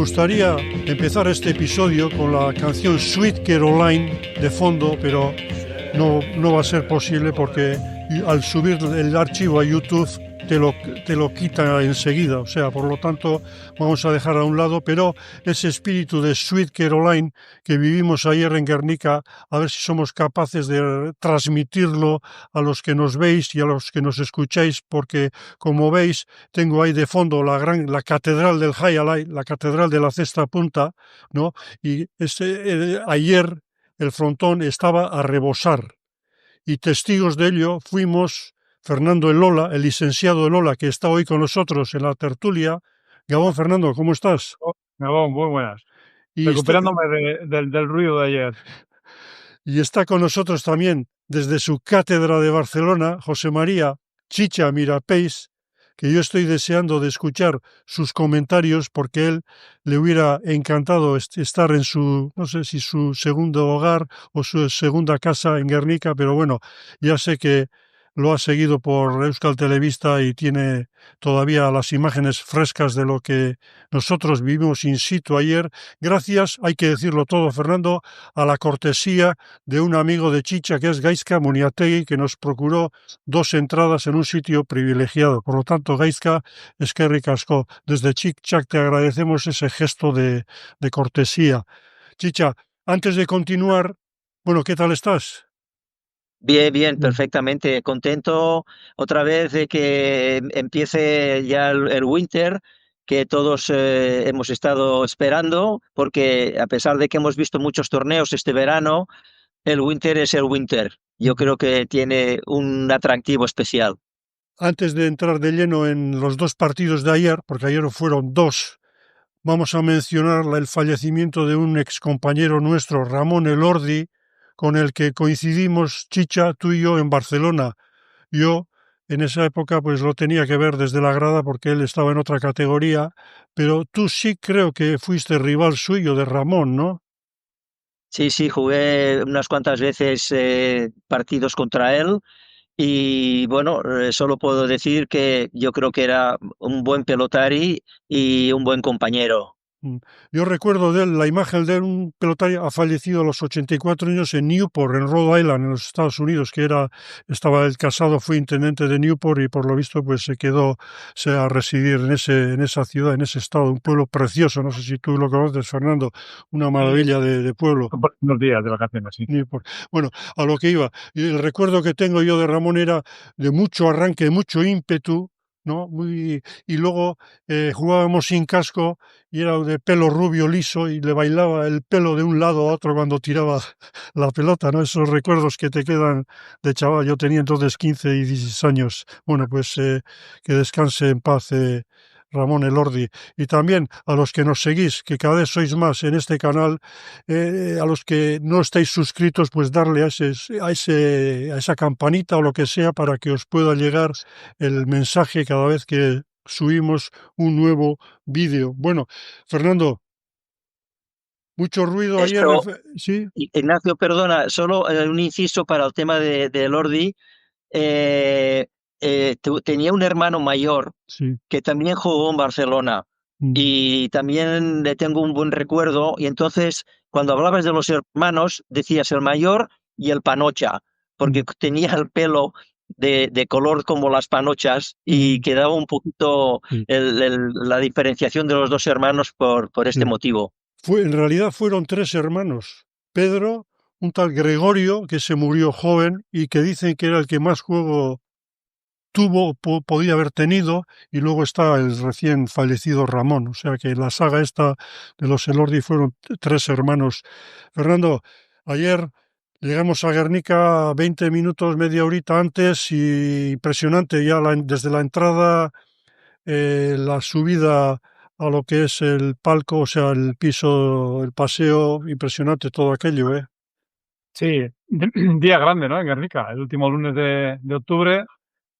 gustaría empezar este episodio con la canción Sweet Caroline de fondo, pero no va a ser posible porque al subir el archivo a YouTube te lo quita enseguida. O sea, por lo tanto, vamos a dejar a un lado, pero ese espíritu de Sweet Caroline que vivimos ayer en Guernica, a ver si somos capaces de transmitirlo a los que nos veis y a los que nos escucháis, porque como veis, tengo ahí de fondo la catedral del Highlight, la catedral de la Cesta Punta, ¿no? Y ayer el frontón estaba a rebosar. Y testigos de ello fuimos Fernando Elola, el licenciado Elola, que está hoy con nosotros en la tertulia. Gabón, Fernando, ¿cómo estás? Gabón, muy buenas. Y Recuperándome del ruido de ayer. Y está con nosotros también, desde su cátedra de Barcelona, José María Chicha Mirapeix, que yo estoy deseando de escuchar sus comentarios porque él le hubiera encantado estar en su, no sé si su segundo hogar o su segunda casa en Guernica, pero bueno, ya sé que lo ha seguido por Euskal Televista y tiene todavía las imágenes frescas de lo que nosotros vivimos in situ ayer. Gracias, hay que decirlo todo, Fernando, a la cortesía de un amigo de Chicha que es Gaizka Muniategui, que nos procuró 2 entradas en un sitio privilegiado. Por lo tanto, Gaizka, eskerrik asko. Desde Chic-Chac te agradecemos ese gesto de cortesía. Chicha, antes de continuar, bueno, ¿qué tal estás? Bien, perfectamente. Contento otra vez de que empiece ya el winter, que todos hemos estado esperando, porque a pesar de que hemos visto muchos torneos este verano, el winter es el winter. Yo creo que tiene un atractivo especial. Antes de entrar de lleno en los 2 partidos de ayer, porque ayer fueron 2, vamos a mencionar el fallecimiento de un excompañero nuestro, Ramón Elordi, con el que coincidimos, Chicha, tú y yo, en Barcelona. Yo, en esa época, pues lo tenía que ver desde la grada porque él estaba en otra categoría, pero tú sí creo que fuiste rival suyo de Ramón, ¿no? Sí, jugué unas cuantas veces partidos contra él. Y bueno, solo puedo decir que yo creo que era un buen pelotari y un buen compañero. Yo recuerdo de él, la imagen de él, un pelotario ha fallecido a los 84 años en Newport, en Rhode Island, en los Estados Unidos, estaba el casado, fue intendente de Newport y por lo visto pues se quedó a residir en esa ciudad, en ese estado, un pueblo precioso, no sé si tú lo conoces, Fernando, una maravilla de pueblo. Unos días de vacaciones, sí. Newport. Bueno, a lo que iba, y el recuerdo que tengo yo de Ramón era de mucho arranque, de mucho ímpetu, ¿no? Y luego jugábamos sin casco y era de pelo rubio liso y le bailaba el pelo de un lado a otro cuando tiraba la pelota, ¿no? Esos recuerdos que te quedan de chaval. Yo tenía entonces 15 y 16 años. Bueno, pues que descanse en paz Ramón Elordi. Y también a los que nos seguís, que cada vez sois más en este canal, a los que no estáis suscritos, pues darle a esa campanita o lo que sea para que os pueda llegar el mensaje cada vez que subimos un nuevo vídeo. Bueno, Fernando, mucho ruido ayer, Esto, ¿sí? Ignacio, perdona, solo un inciso para el tema de Lordi. Eh, Tenía un hermano mayor Sí. que también jugó en Barcelona y también le tengo un buen recuerdo. Y entonces, cuando hablabas de los hermanos, decías el mayor y el panocha, porque tenía el pelo de color como las panochas y quedaba un poquito la diferenciación de los dos hermanos por este motivo. En realidad fueron 3 hermanos. Pedro, un tal Gregorio, que se murió joven y que dicen que era el que más juego podía haber tenido, y luego está el recién fallecido Ramón. O sea que la saga esta de los Elordi fueron 3 hermanos. Fernando, ayer llegamos a Guernica 20 minutos, media horita antes, y impresionante ya desde la entrada, la subida a lo que es el palco, o sea, el piso, el paseo, impresionante todo aquello, ¿eh? Sí, día grande, ¿no? En Guernica, el último lunes de octubre,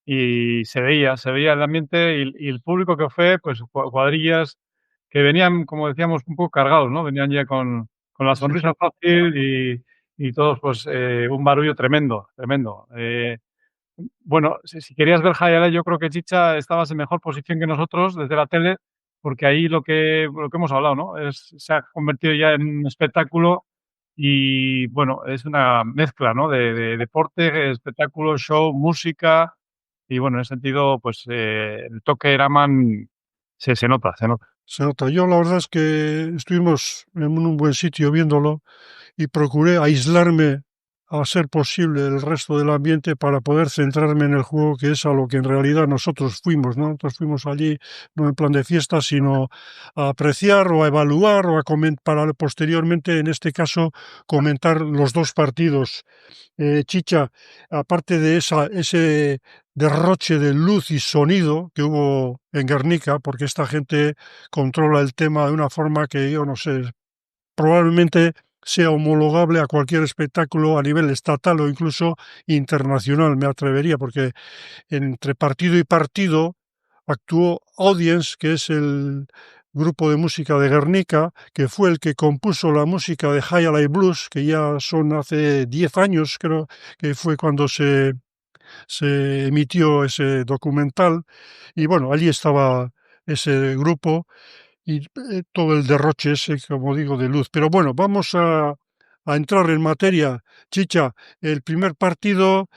y se veía el ambiente y el público que fue, pues cuadrillas que venían, como decíamos, un poco cargados, ¿no? Venían ya con la sonrisa fácil y todos, pues, un barullo tremendo. Bueno, si querías ver highlight, yo creo que Chicha estabas en mejor posición que nosotros desde la tele, porque ahí lo que hemos hablado, ¿no? Se ha convertido ya en un espectáculo y, bueno, es una mezcla, ¿no? De deporte, espectáculo, show, música y, bueno, en ese sentido, pues el toque Eraman se nota, se nota. Se nota. Yo la verdad es que estuvimos en un buen sitio viéndolo y procuré aislarme a ser posible del resto del ambiente para poder centrarme en el juego, que es a lo que en realidad nosotros fuimos, ¿no? Nosotros fuimos allí no en plan de fiesta, sino a apreciar o a evaluar o a para posteriormente, en este caso, comentar los dos partidos. Chicha, aparte de ese derroche de luz y sonido que hubo en Guernica, porque esta gente controla el tema de una forma que yo no sé, probablemente sea homologable a cualquier espectáculo a nivel estatal o incluso internacional, me atrevería, porque entre partido y partido actuó Audience, que es el grupo de música de Guernica, que fue el que compuso la música de High Life Blues, que ya son hace 10 años, creo que fue cuando se emitió ese documental. Y bueno, allí estaba ese grupo y todo el derroche ese, como digo, de luz. Pero bueno, vamos a entrar en materia. Chicha, el primer partido,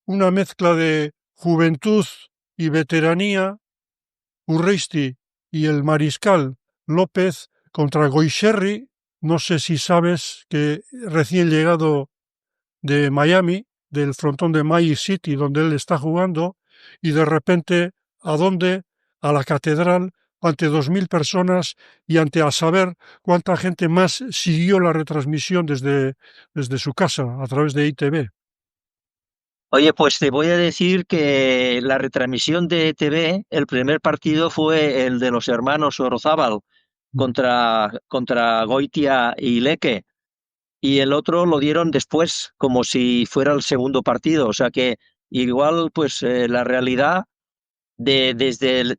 una mezcla de juventud y veteranía, Urreisti y el mariscal López contra Goixerri. No sé si sabes que recién llegado de Miami, del frontón de Miami City, donde él está jugando, y de repente, ¿a dónde? A la catedral, ante 2.000 personas y ante a saber cuánta gente más siguió la retransmisión desde su casa, a través de ITV. Oye, pues te voy a decir que la retransmisión de TV, el primer partido fue el de los hermanos Orozábal contra Goitia y Leque, y el otro lo dieron después, como si fuera el segundo partido. O sea que igual, pues la realidad desde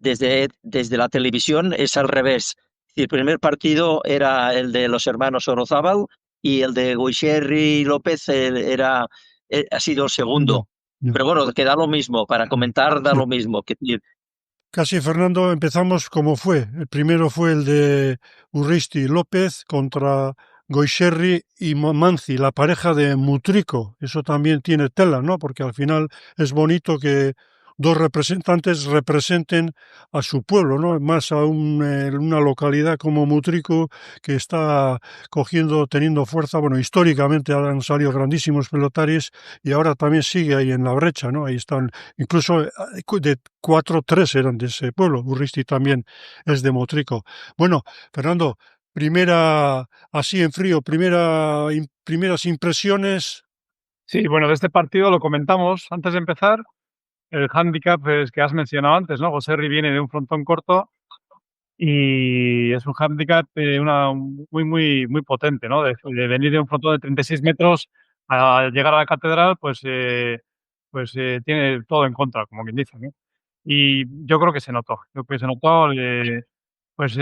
la televisión es al revés. El primer partido era el de los hermanos Orozábal y el de Goixerri y López ha sido el segundo. Ya. Pero bueno, que da lo mismo, para comentar da Sí. lo mismo. Casi, Fernando, empezamos como fue. El primero fue el de Urristi López contra Goixerri y Manzi, la pareja de Mutrico. Eso también tiene tela, ¿no? Porque al final es bonito que dos representantes representen a su pueblo, ¿no? Más a una localidad como Mutrico, que está teniendo fuerza. Bueno, históricamente han salido grandísimos pelotaris y ahora también sigue ahí en la brecha, ¿no? Ahí están, incluso de 4-3 eran de ese pueblo. Urristi también es de Motrico. Bueno, Fernando, así en frío, primeras impresiones. Sí, bueno, de este partido lo comentamos antes de empezar. El hándicap es que has mencionado antes, ¿no? Goixerri viene de un frontón corto y es un hándicap muy potente, ¿no? De venir de un frontón de 36 metros a llegar a la catedral, tiene todo en contra, como quien dice, ¿no? Y yo creo que se notó. Creo que se notó, pues,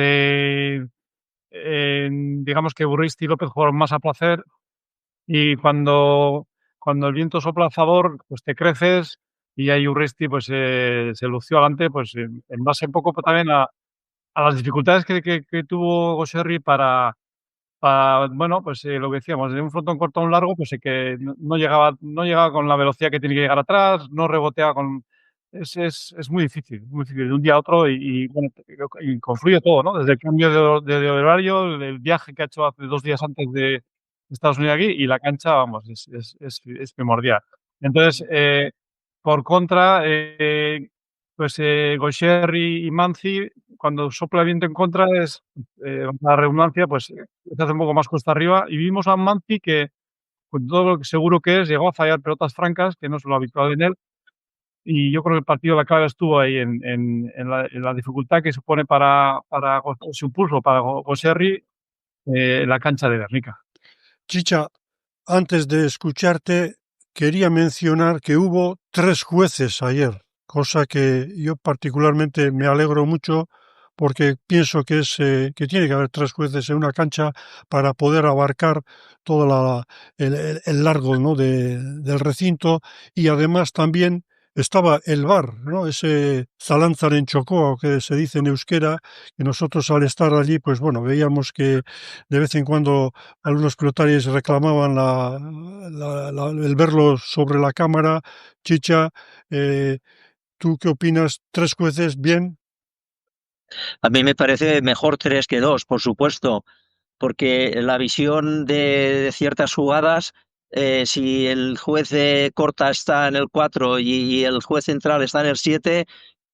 digamos que Urristi y López jugaron más a placer y cuando el viento sopla a favor, pues te creces y ahí Urristi pues, se lució adelante, pues en base un poco también a las dificultades que tuvo Goixerri bueno, pues lo que decíamos, de un frontón corto a un largo, pues que no llegaba con la velocidad que tiene que llegar atrás, no rebotea con. Es muy difícil, de un día a otro y bueno, y confluye todo, ¿no? Desde el cambio de horario, el viaje que ha hecho hace 2 días antes de Estados Unidos aquí y la cancha, vamos, es primordial. Entonces, por contra, Goixerri y Manzi, cuando sopla el viento en contra, la redundancia, pues se hace un poco más cuesta arriba. Y vimos a un Manzi que, con todo lo que seguro que es, llegó a fallar pelotas francas, que no es lo habitual en él. Y yo creo que el partido, la clave estuvo ahí en la dificultad que supone para su pulso para Goixerri la cancha de Guernica. Chicha, antes de escucharte, quería mencionar que hubo 3 jueces ayer, cosa que yo particularmente me alegro mucho porque pienso que tiene que haber 3 jueces en una cancha para poder abarcar todo el largo, ¿no? del recinto y además también estaba el VAR, ¿no? Ese Zalantzaren txokoa, que se dice en euskera, que nosotros al estar allí, pues bueno, veíamos que de vez en cuando algunos pilotaris reclamaban el verlo sobre la cámara. Chicha, ¿tú qué opinas? ¿3 jueces bien? A mí me parece mejor 3 que 2, por supuesto, porque la visión de ciertas jugadas, si el juez de corta está en el 4 y el juez central está en el 7,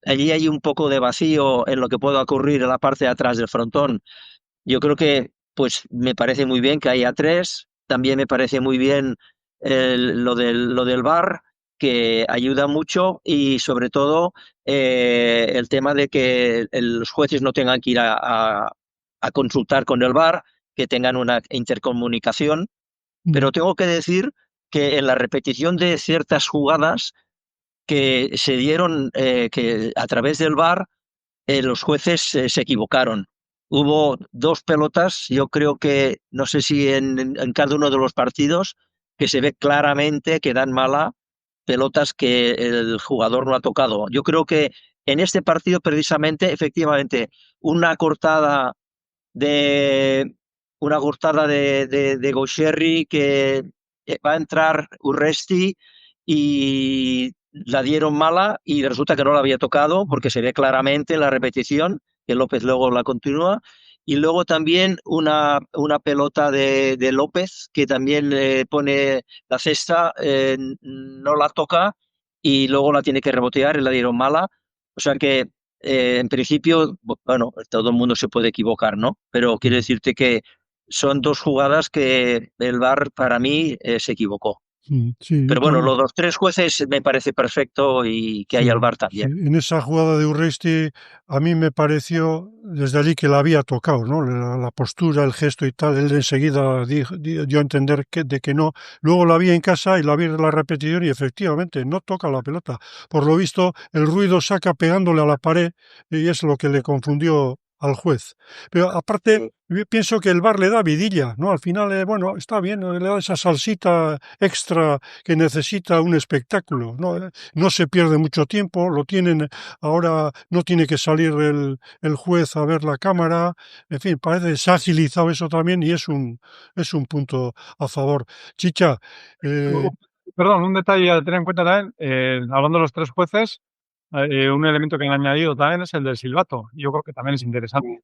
allí hay un poco de vacío en lo que pueda ocurrir en la parte de atrás del frontón. Yo creo que pues me parece muy bien que haya 3. También me parece muy bien lo del VAR, que ayuda mucho, y sobre todo el tema de que los jueces no tengan que ir a consultar con el VAR, que tengan una intercomunicación. Pero tengo que decir que en la repetición de ciertas jugadas que se dieron que a través del VAR, los jueces se equivocaron. Hubo 2 pelotas, yo creo que, no sé si en cada uno de los partidos, que se ve claramente que dan mala, pelotas que el jugador no ha tocado. Yo creo que en este partido, precisamente, efectivamente, una cortada de Gaucherri, que va a entrar Urresti y la dieron mala, y resulta que no la había tocado, porque se ve claramente en la repetición que López luego la continúa. Y luego también una pelota de López, que también pone la cesta, no la toca y luego la tiene que rebotear y la dieron mala. O sea que en principio, bueno, todo el mundo se puede equivocar, ¿no? Pero quiero decirte que son 2 jugadas que el VAR, para mí, se equivocó. Sí, yo Pero bueno, también. lo de los 3 jueces me parece perfecto, y que haya el Sí, VAR sí. también. En esa jugada de Urresti a mí me pareció desde allí que la había tocado, ¿no? La postura, el gesto y tal. Él enseguida dio a entender de que no. Luego la vi en casa y la vi en la repetición y efectivamente no toca la pelota. Por lo visto, el ruido saca pegándole a la pared y es lo que le confundió al juez. Pero aparte, yo pienso que el VAR le da vidilla, ¿no? Al final, bueno, está bien, le da esa salsita extra que necesita un espectáculo, ¿no? No se pierde mucho tiempo, lo tienen ahora, no tiene que salir el juez a ver la cámara, en fin, parece que se ha agilizado eso también y es un punto a favor. Chicha, Perdón, un detalle a tener en cuenta también, hablando de los 3 jueces, un elemento que han añadido también es el del silbato. Yo creo que también es interesante.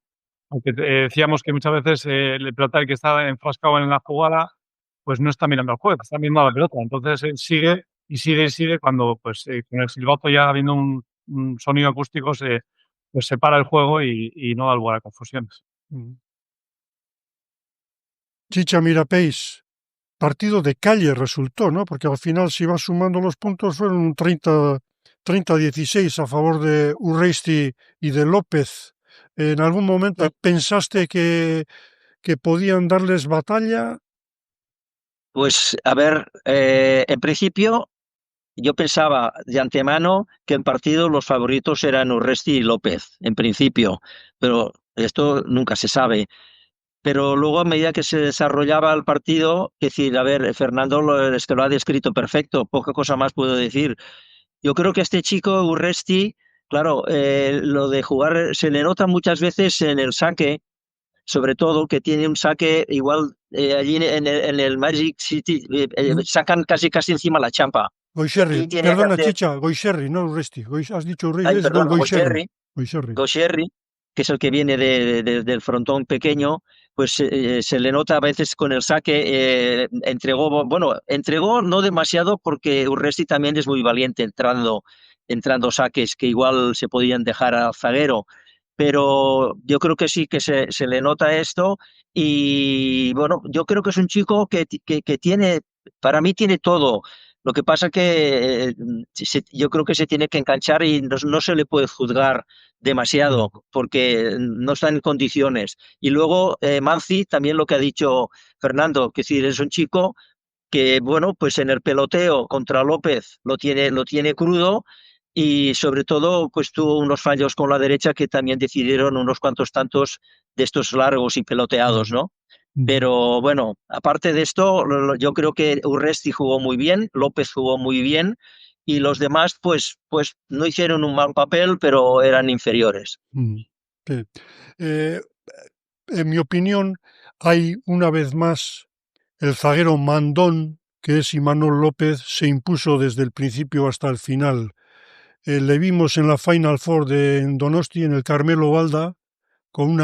Aunque decíamos que muchas veces el pelotari que está enfrascado en la jugada, pues no está mirando al juez, está mirando a la pelota. Entonces él sigue y sigue y sigue cuando, pues, con el silbato, ya habiendo un sonido acústico, pues se para el juego y no da lugar a confusiones. Chicha Mirapeix, partido de calle resultó, ¿no? Porque al final, si vas sumando los puntos, fueron un 30-16 a favor de Urresti y de López. ¿En algún momento pensaste que podían darles batalla? Pues a ver, en principio yo pensaba de antemano que en partido los favoritos eran Urresti y López, en principio, pero esto nunca se sabe. Pero luego, a medida que se desarrollaba el partido, es decir, a ver, Fernando es que lo ha descrito perfecto, poca cosa más puedo decir. Yo creo que este chico, Urresti, claro, lo de jugar se le nota muchas veces en el saque, sobre todo que tiene un saque igual, allí en el Magic City, sacan casi encima la champa. Goixerri, Y tiene que perdona hacer, Chicha, Goixerri, no Urresti. Has dicho Urresti, ay, es perdón, Goixerri. Goixerri. Gosherry, que es el que viene del frontón pequeño, pues se le nota a veces con el saque. Entregó no demasiado, porque Urresti también es muy valiente entrando saques que igual se podían dejar al zaguero. Pero yo creo que sí que se le nota esto. Y bueno, yo creo que es un chico que tiene, para mí tiene todo. Lo que pasa que yo creo que se tiene que enganchar, y no se le puede juzgar demasiado, porque no está en condiciones. Y luego Manzi, también lo que ha dicho Fernando, que sí, es un chico que, bueno, pues en el peloteo contra López lo tiene crudo, y sobre todo pues tuvo unos fallos con la derecha que también decidieron unos cuantos tantos de estos largos y peloteados, ¿no? Pero bueno, aparte de esto, yo creo que Urresti jugó muy bien, López jugó muy bien, y los demás pues no hicieron un mal papel, pero eran inferiores. Sí. En mi opinión, hay una vez más el zaguero mandón, que es Imanol López, se impuso desde el principio hasta el final. Le vimos en la Final Four en Donosti, en el Carmelo Valda, con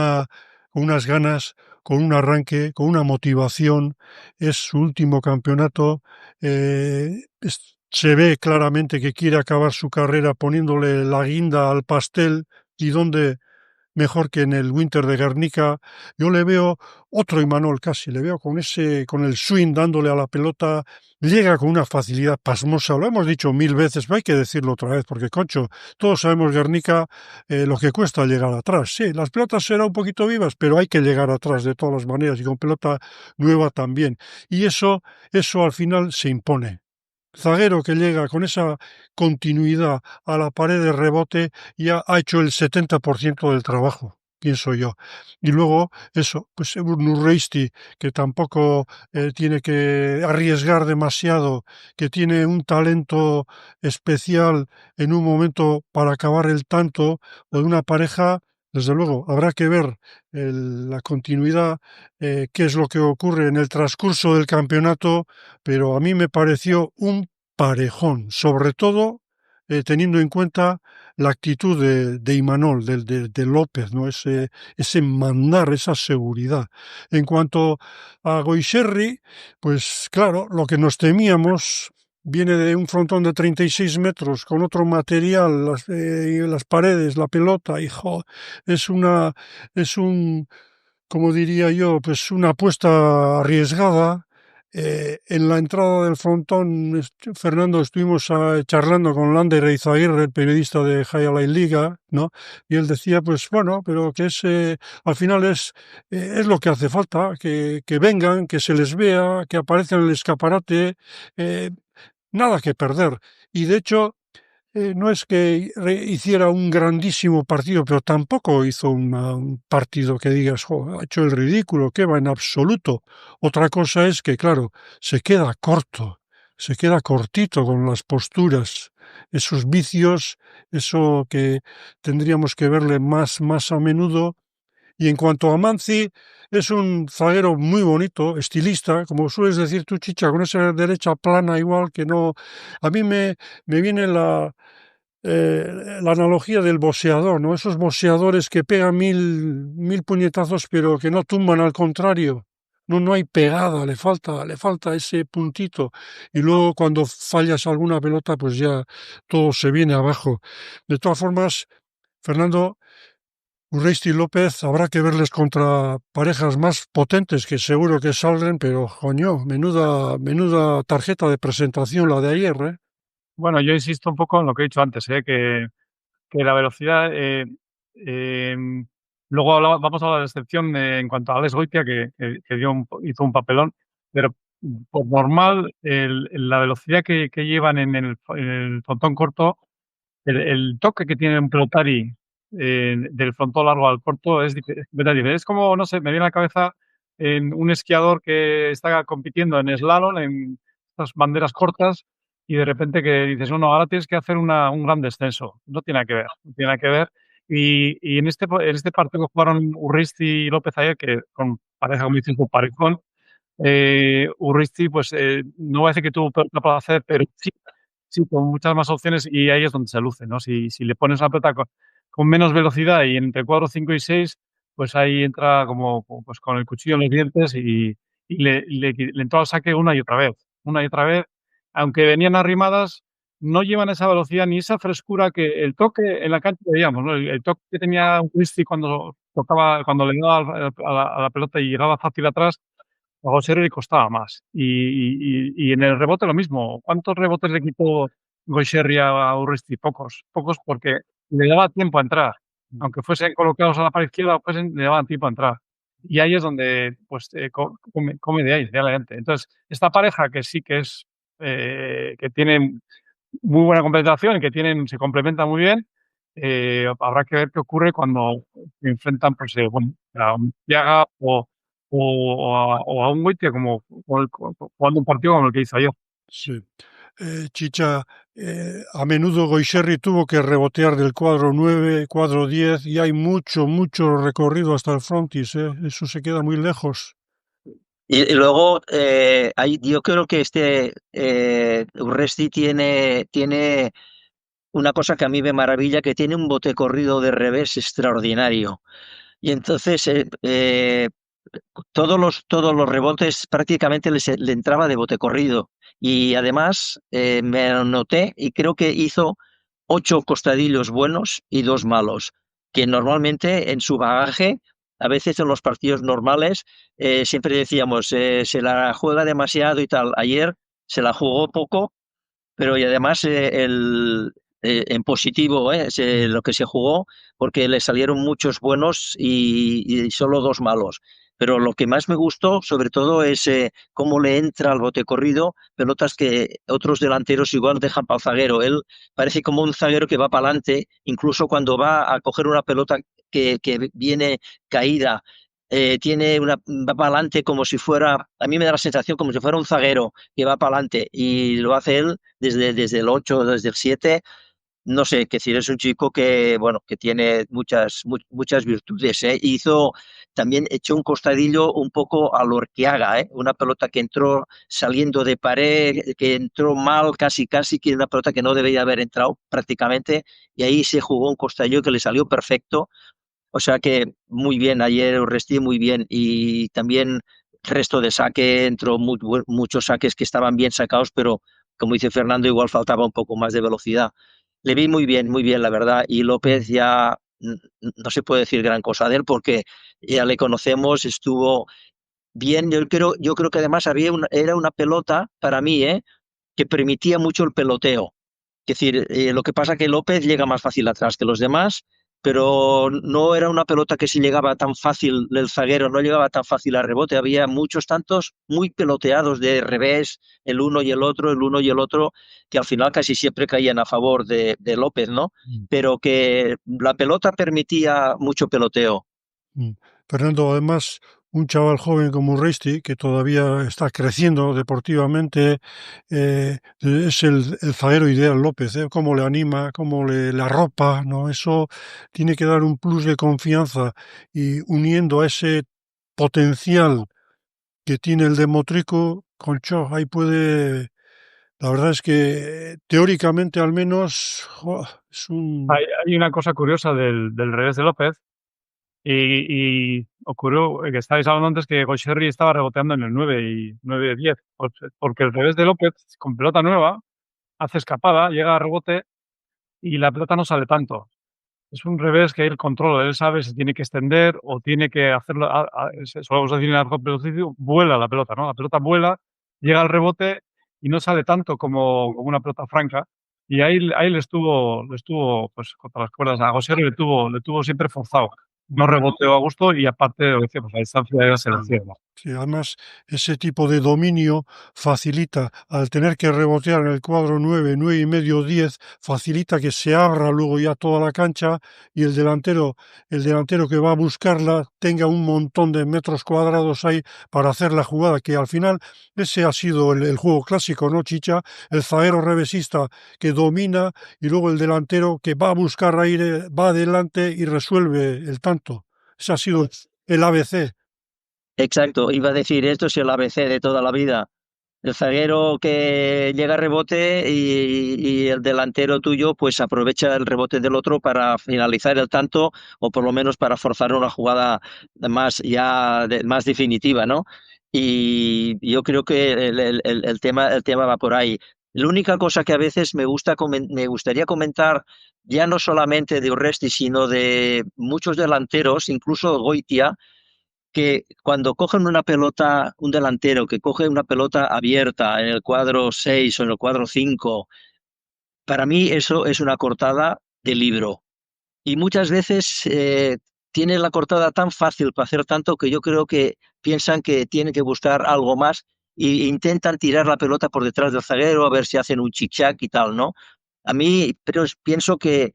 unas ganas, con un arranque, con una motivación. Es su último campeonato. Se ve claramente que quiere acabar su carrera poniéndole la guinda al pastel, y donde mejor que en el Winter de Guernica. Yo le veo otro Imanol casi, le veo con el swing dándole a la pelota, llega con una facilidad pasmosa, lo hemos dicho 1000 veces, pero hay que decirlo otra vez, porque concho, todos sabemos Guernica, lo que cuesta llegar atrás. Sí, las pelotas serán un poquito vivas, pero hay que llegar atrás de todas las maneras, y con pelota nueva también. Y eso al final se impone. Zaguero que llega con esa continuidad a la pared de rebote ya ha hecho el 70% del trabajo, pienso yo. Y luego eso, pues un Urreisti que tampoco tiene que arriesgar demasiado, que tiene un talento especial en un momento para acabar el tanto, o de una pareja. Desde luego, habrá que ver la continuidad, qué es lo que ocurre en el transcurso del campeonato, pero a mí me pareció un parejón, sobre todo teniendo en cuenta la actitud de Imanol, de López, ¿no? Ese mandar, esa seguridad. En cuanto a Goiserri, pues claro, lo que nos temíamos viene de un frontón de 36 metros con otro material, las paredes, la pelota, hijo, es como diría yo, pues una apuesta arriesgada. En la entrada del frontón, Fernando, estuvimos charlando con Lander Eizaguirre, el periodista de Jai Alai Liga, ¿no? Y él decía, pues bueno, pero que al final es lo que hace falta, que vengan, que se les vea, que aparezcan en el escaparate, eh, nada que perder. Y de hecho, no es que hiciera un grandísimo partido, pero tampoco hizo un partido que digas, "Jo, ha hecho el ridículo, que va en absoluto". Otra cosa es que, claro, se queda corto, se queda cortito con las posturas, esos vicios, eso que tendríamos que verle más a menudo. Y en cuanto a Manzi, es un zaguero muy bonito, estilista, como sueles decir tú, Chicha, con esa derecha plana igual que no. A mí me viene la analogía del boxeador, ¿no? Esos boxeadores que pegan mil puñetazos, pero que no tumban, al contrario. No hay pegada, le falta ese puntito. Y luego cuando fallas alguna pelota, pues ya todo se viene abajo. De todas formas, Fernando, Urreisti y López habrá que verles contra parejas más potentes, que seguro que salgan, pero coño, menuda tarjeta de presentación la de ayer, ¿eh? Bueno, yo insisto un poco en lo que he dicho antes, que la velocidad, em, luego vamos a hablar de excepción en cuanto a Alex Goitia, que hizo un papelón, pero por normal, la velocidad que llevan en el frontón corto, el toque que tiene un pelotari del frontón largo al corto es diferente. Es como, no sé, me viene a la cabeza en un esquiador que está compitiendo en slalom, en estas banderas cortas, y de repente que dices, no, ahora tienes que hacer un gran descenso. No tiene nada que ver, no tiene nada que ver. Y en este partido que jugaron Urristi y López ayer, que con pareja, como dices, con parejón, Urristi, pues no voy a decir que tuvo pelota para hacer, pero sí, con muchas más opciones, y ahí es donde se luce, ¿no? Si le pones la pelota con menos velocidad y entre 4, 5 y 6, pues ahí entra pues con el cuchillo en los dientes, y le entró al saque una y otra vez, aunque venían arrimadas, no llevan esa velocidad ni esa frescura que el toque en la cancha veíamos, ¿no? El toque que tenía Cristi cuando le daba a la pelota y llegaba fácil atrás, a José le costaba más. Y en el rebote lo mismo. ¿Cuántos rebotes le quitó Goiserri a Urresti? Pocos, pocos, porque le daba tiempo a entrar. Aunque fuesen colocados a la pared izquierda, le daban tiempo a entrar. Y ahí es donde pues come de ahí, de adelante. Entonces, esta pareja que sí que es que tienen muy buena completación y se complementan muy bien, habrá que ver qué ocurre cuando se enfrentan, pues, bueno, a un Thiago o a un Goitia, como jugando un partido como el que hizo ayer. Sí. Chicha, A menudo Goyserri tuvo que rebotear del cuadro 9, cuadro 10 y hay mucho recorrido hasta el frontis, ¿eh? Eso se queda muy lejos. Y luego, yo creo que Urresti tiene una cosa que a mí me maravilla, que tiene un bote corrido de revés extraordinario. Y entonces todos los rebotes prácticamente le entraba de bote corrido. Y además me anoté y creo que hizo 8 costadillos buenos y 2 malos, que normalmente en su bagaje, a veces en los partidos normales, siempre decíamos, se la juega demasiado y tal. Ayer se la jugó poco, pero y además en positivo, lo que se jugó, porque le salieron muchos buenos y solo 2 malos. Pero lo que más me gustó, sobre todo, es cómo le entra al bote corrido, pelotas que otros delanteros igual dejan para el zaguero. Él parece como un zaguero que va para adelante, incluso cuando va a coger una pelota que viene caída, va para adelante como si fuera, a mí me da la sensación como si fuera un zaguero que va para adelante, y lo hace él desde el 8, desde el 7. No sé, que decir, es un chico que, bueno, que tiene muchas virtudes, ¿eh? También echó un costadillo un poco a lo Orquiaga, ¿eh? Una pelota que entró saliendo de pared, que entró mal, casi, que una pelota que no debería haber entrado prácticamente, y ahí se jugó un costadillo que le salió perfecto. O sea que muy bien, ayer Urresti muy bien, y también resto de saque, entró muchos saques que estaban bien sacados, pero como dice Fernando, igual faltaba un poco más de velocidad. Le vi muy bien, la verdad, y López ya no se puede decir gran cosa de él porque ya le conocemos, estuvo bien. Yo creo que además era una pelota para mí, que permitía mucho el peloteo. Es decir, lo que pasa es que López llega más fácil atrás que los demás, pero no era una pelota que si llegaba tan fácil, el zaguero no llegaba tan fácil al rebote. Había muchos tantos muy peloteados de revés, el uno y el otro, que al final casi siempre caían a favor de López, ¿no? Pero que la pelota permitía mucho peloteo. Fernando, además, un chaval joven como Urresti, que todavía está creciendo deportivamente, es el zaguero ideal López, ¿eh? Cómo le anima, cómo le arropa, ¿no? Eso tiene que dar un plus de confianza, y uniendo a ese potencial que tiene el de Motrico, concho, ahí puede. La verdad es que teóricamente al menos es un. Hay una cosa curiosa del revés de López, y ocurrió que estabais hablando antes, que Goyserri estaba reboteando en el 9 y 9-10, porque el revés de López, con pelota nueva, hace escapada, llega a rebote y la pelota no sale tanto. Es un revés que él controla, él sabe si tiene que extender o tiene que hacerlo, solemos decir en argot velocísimo, vuela la pelota, ¿no? La pelota vuela, llega al rebote y no sale tanto como una pelota franca. Y ahí le estuvo, pues, contra las cuerdas a Goyserri, le tuvo siempre forzado. No reboteó a gusto, y aparte, lo que decíamos, la distancia era selección. Sí, además, ese tipo de dominio facilita, al tener que rebotear en el cuadro 9, 9 y medio, 10, facilita que se abra luego ya toda la cancha, y el delantero que va a buscarla tenga un montón de metros cuadrados ahí para hacer la jugada, que al final ese ha sido el juego clásico, ¿no, Chicha? El zaguero revesista que domina, y luego el delantero que va a buscar aire, va adelante y resuelve el tanto. Ese ha sido el ABC. Exacto, iba a decir, esto es el ABC de toda la vida. El zaguero que llega a rebote, y el delantero tuyo pues aprovecha el rebote del otro para finalizar el tanto, o por lo menos para forzar una jugada más definitiva, ¿no? Y yo creo que el tema va por ahí. La única cosa que a veces me gustaría comentar, ya no solamente de Urresti, sino de muchos delanteros, incluso Goitia, que cuando cogen una pelota, un delantero que coge una pelota abierta en el cuadro 6 o en el cuadro 5, para mí eso es una cortada de libro. Y muchas veces tienen la cortada tan fácil para hacer tanto, que yo creo que piensan que tienen que buscar algo más, e intentan tirar la pelota por detrás del zaguero a ver si hacen un chic-chac y tal, ¿no? A mí, pero pienso que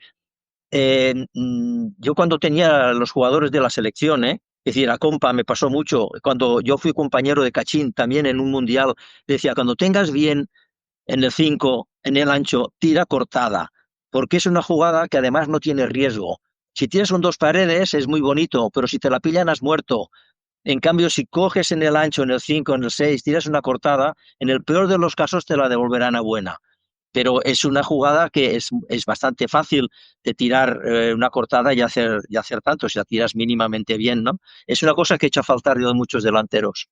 yo cuando tenía los jugadores de la selección, es decir, a compa me pasó mucho, cuando yo fui compañero de Cachín también en un mundial, decía, cuando tengas bien en el 5, en el ancho, tira cortada, porque es una jugada que además no tiene riesgo. Si tienes un dos paredes es muy bonito, pero si te la pillan has muerto. En cambio, si coges en el ancho, en el 5, en el 6, tiras una cortada, en el peor de los casos te la devolverán a buena. Pero es una jugada que es bastante fácil de tirar una cortada y hacer tanto, si la tiras mínimamente bien, ¿no? Es una cosa que he hecho a faltar yo de muchos delanteros.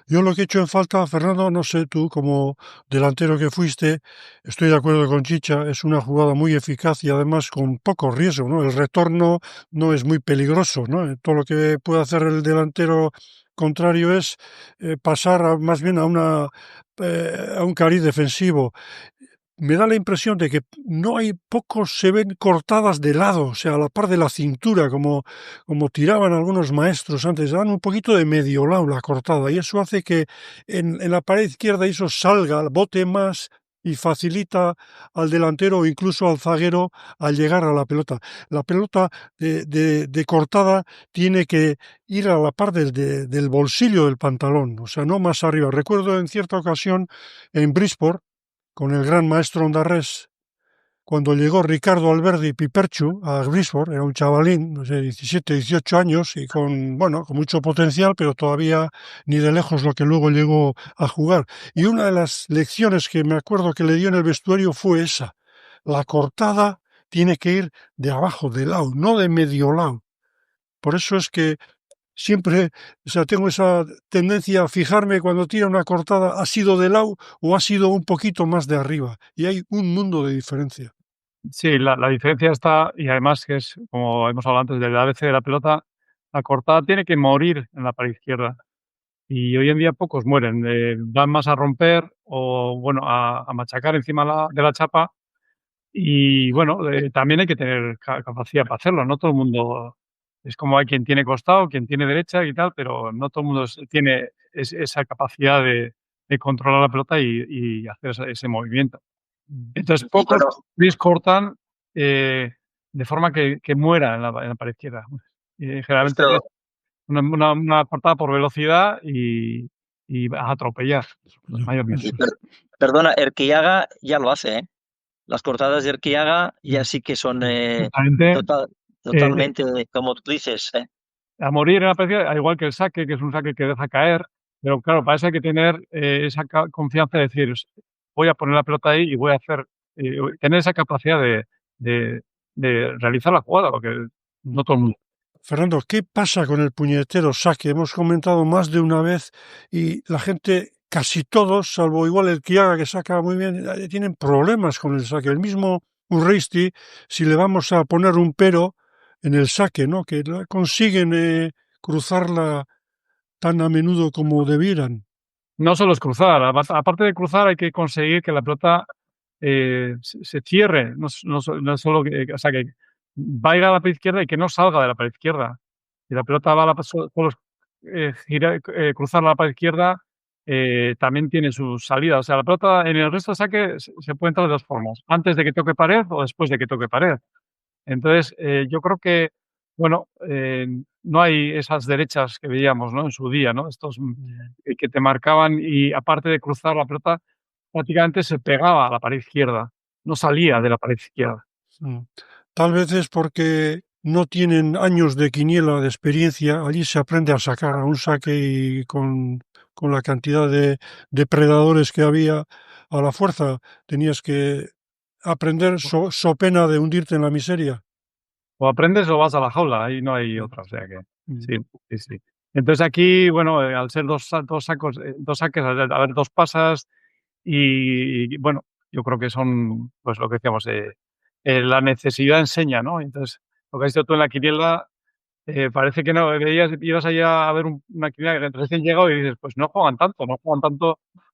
Yo lo que he hecho en falta, Fernando, no sé tú, como delantero que fuiste, estoy de acuerdo con Chicha, es una jugada muy eficaz y además con poco riesgo, ¿no? El retorno no es muy peligroso, ¿no? Todo lo que puede hacer el delantero contrario es pasar más bien a un cariz defensivo. Me da la impresión de que no hay pocos, se ven cortadas de lado, o sea, a la par de la cintura, como tiraban algunos maestros antes, dan un poquito de medio lado la cortada, y eso hace que en la pared izquierda eso salga, bote más y facilita al delantero o incluso al zaguero al llegar a la pelota. La pelota de cortada tiene que ir a la par del bolsillo del pantalón, o sea, no más arriba. Recuerdo en cierta ocasión en Bridgeport, con el gran maestro Ondarrés, cuando llegó Ricardo Alberdi Piperchu a Bridgeport, era un chavalín, no sé, 17, 18 años, y con mucho potencial, pero todavía ni de lejos lo que luego llegó a jugar. Y una de las lecciones que me acuerdo que le dio en el vestuario fue esa: la cortada tiene que ir de abajo, de lado, no de medio lado. Por eso es que siempre, o sea, tengo esa tendencia a fijarme cuando tira una cortada, ¿ha sido de lado o ha sido un poquito más de arriba? Y hay un mundo de diferencia. Sí, la diferencia está, y además que es, como hemos hablado antes, del ABC de la pelota, la cortada tiene que morir en la pared izquierda. Y hoy en día pocos mueren, van más a romper o, bueno, a machacar encima de la chapa. Y bueno, también hay que tener capacidad para hacerlo. No todo el mundo es como hay quien tiene costado, quien tiene derecha y tal, pero no todo el mundo tiene esa capacidad de controlar la pelota y hacer ese movimiento. Entonces, Y pocos bueno, cortan de forma que muera en la pared izquierda. Generalmente es esto, una cortada por velocidad y a atropellar, No, mayormente. eso es. perdona, Erquiaga ya lo hace, ¿eh? Las cortadas de Erquiaga ya sí que son Justamente, total, eh, totalmente, como tú dices, ¿eh? a morir en la pared izquierda, al igual que el saque, que es un saque que deja caer, pero claro, para eso hay que tener esa confianza de decir, voy a poner la pelota ahí y voy a hacer, tener esa capacidad de, de realizar la jugada, porque no todo el mundo. Fernando, ¿qué pasa con el puñetero saque? Hemos comentado más de una vez y la gente, casi todos, salvo igual el Kiaga que saca muy bien, tienen problemas con el saque. El mismo Urreisti, si le vamos a poner un pero en el saque, ¿no? Que consiguen cruzarla tan a menudo como debieran. No solo es cruzar, aparte de cruzar hay que conseguir que la pelota se cierre, no es solo que, o sea, que vaya a la pared izquierda y que no salga de la pared izquierda. Si la pelota va a la solo cruzar la pared izquierda, también tiene su salida. O sea, la pelota en el resto de saque se puede entrar de dos formas, antes de que toque pared o después de que toque pared. Entonces, yo creo que, bueno, no hay esas derechas que veíamos, ¿no? En su día, ¿no? Estos que te marcaban y aparte de cruzar la pelota, prácticamente se pegaba a la pared izquierda, no salía de la pared izquierda. Mm. Tal vez es porque no tienen años de quiniela, de experiencia. Allí se aprende a sacar a un saque y con la cantidad de depredadores que había a la fuerza, tenías que aprender so pena de hundirte en la miseria. O aprendes o vas a la jaula, ahí no hay Mm, otra, o sea que mm, sí, sí, sí. Entonces aquí, bueno, al ser dos saques, al haber 2 pasas y bueno, yo creo que son, pues lo que decíamos, la necesidad enseña, ¿no? Entonces, lo que has dicho tú en la quiniela, parece que no, veías ibas allá a ver una quiniela que recién llegado y dices: "Pues no juegan tanto",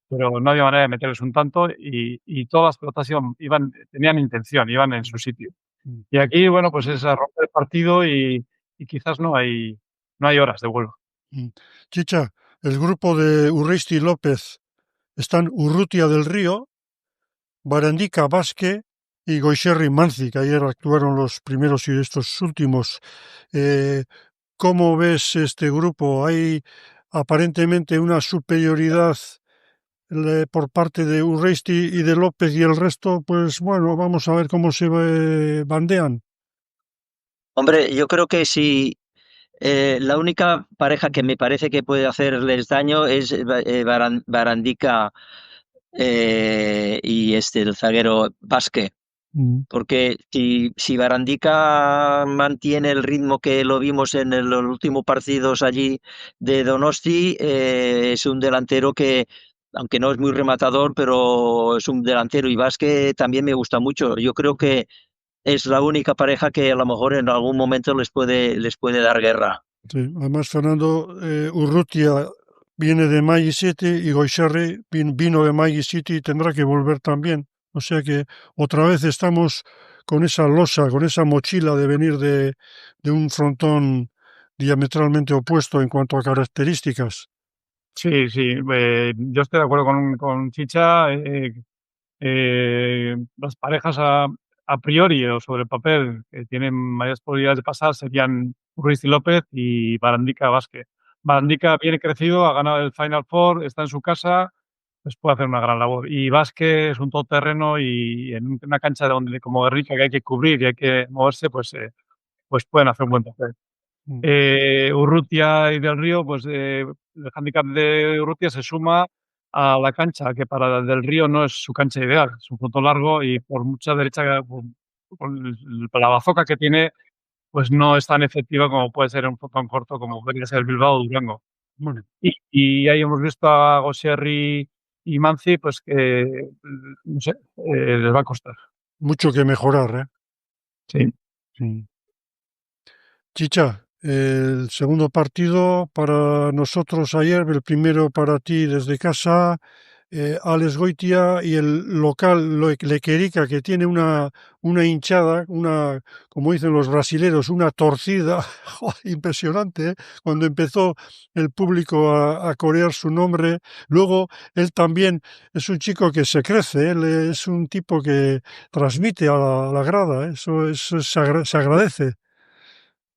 pero no había manera de meterles un tanto y todas las pelotas tenían intención, iban en su mm, sitio. mm, Y aquí, bueno, pues es a romper el partido y quizás no hay horas de vuelo. mm. Chicha, el grupo de Urreisti y López están Urrutia del Río, Barandica Basque y Goixerri Manzi, que ayer actuaron los primeros y estos últimos. Eh, ¿Cómo ves este grupo? ¿Hay aparentemente una superioridad por parte de Urreisti y de López y el resto, pues bueno, vamos a ver cómo se bandean. Hombre, yo creo que si la única pareja que me parece que puede hacerles daño es Barandica y el zaguero Vázquez. Mm. Porque si Barandica mantiene el ritmo que lo vimos en los últimos partidos allí de Donosti, es un delantero que, aunque no es muy rematador, pero es un delantero. Y Vázquez también me gusta mucho. Yo creo que es la única pareja que a lo mejor en algún momento les puede dar guerra. Sí, además Fernando Urrutia viene de Maggi City y Goixarri vino de Maggi City y tendrá que volver también. O sea que otra vez estamos con esa losa, con esa mochila de venir de un frontón diametralmente opuesto en cuanto a características. Sí, sí, yo estoy de acuerdo con Chicha. Las parejas a priori o sobre el papel que tienen mayores probabilidades de pasar serían Ruiz y López y Barandica Vázquez. Barandica viene crecido, ha ganado el Final Four, está en su casa, pues puede hacer una gran labor. Y Vázquez es un todoterreno y en una cancha donde, como Guernica, que hay que cubrir y hay que moverse, pues pueden hacer un buen papel. Mm. Urrutia y Del Río, pues el hándicap de Urrutia se suma a la cancha, que para Del Río no es su cancha ideal, es un punto largo y por mucha derecha, la bazoca que tiene, pues no es tan efectiva como puede ser un frontón corto como podría ser Bilbao o Durango. Bueno, Y ahí hemos visto a Gosierri y Manzi, pues que, no sé, les va a costar. mucho que mejorar, ¿eh? Sí. Sí. Chicha, el segundo partido para nosotros ayer, el primero para ti desde casa, Alex Goitia y el local Lequerica, que tiene una hinchada, como dicen los brasileros, una torcida. Joder, impresionante, ¿eh? Cuando empezó el público a corear su nombre. Luego, él también es un chico que se crece, él es un tipo que transmite a la grada, ¿eh? Eso se agradece.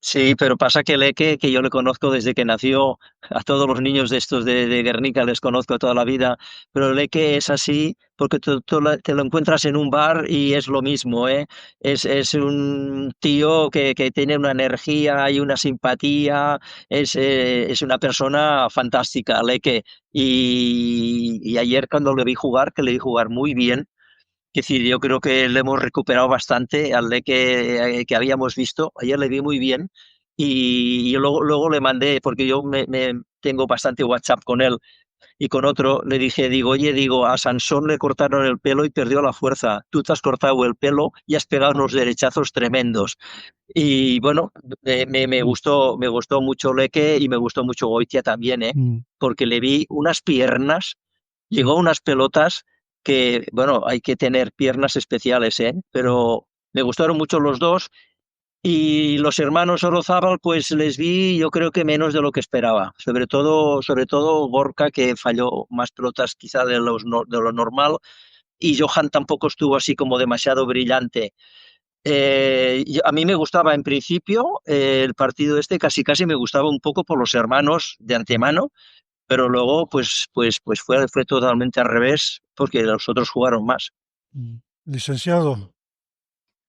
Sí, pero pasa que Leque, que yo le conozco desde que nació, a todos los niños de estos de Guernica les conozco toda la vida, pero Leque es así porque te lo encuentras en un bar y es lo mismo, ¿eh? Es un tío que tiene una energía y una simpatía, es una persona fantástica, Leque. Y ayer cuando le vi jugar, que le vi jugar muy bien, es decir, yo creo que le hemos recuperado bastante al que habíamos visto. Ayer le vi muy bien y luego le mandé, porque yo tengo bastante WhatsApp con él y con otro, le dije, digo, oye, digo, a Sansón le cortaron el pelo y perdió la fuerza. Tú te has cortado el pelo y has pegado unos derechazos tremendos. Y bueno, me gustó mucho Leque y me gustó mucho Goitia también, ¿eh? Mm. Porque le vi unas piernas, Sí. llegó unas pelotas que, bueno, hay que tener piernas especiales, ¿eh? Pero me gustaron mucho los dos y los hermanos Orozábal, pues les vi, yo creo que menos de lo que esperaba. Sobre todo Gorka, que falló más pelotas quizá de lo normal, y Johan tampoco estuvo así como demasiado brillante. A mí me gustaba en principio el partido este, casi me gustaba un poco por los hermanos de antemano, pero luego pues fue totalmente al revés porque los otros jugaron más. Mm. Licenciado.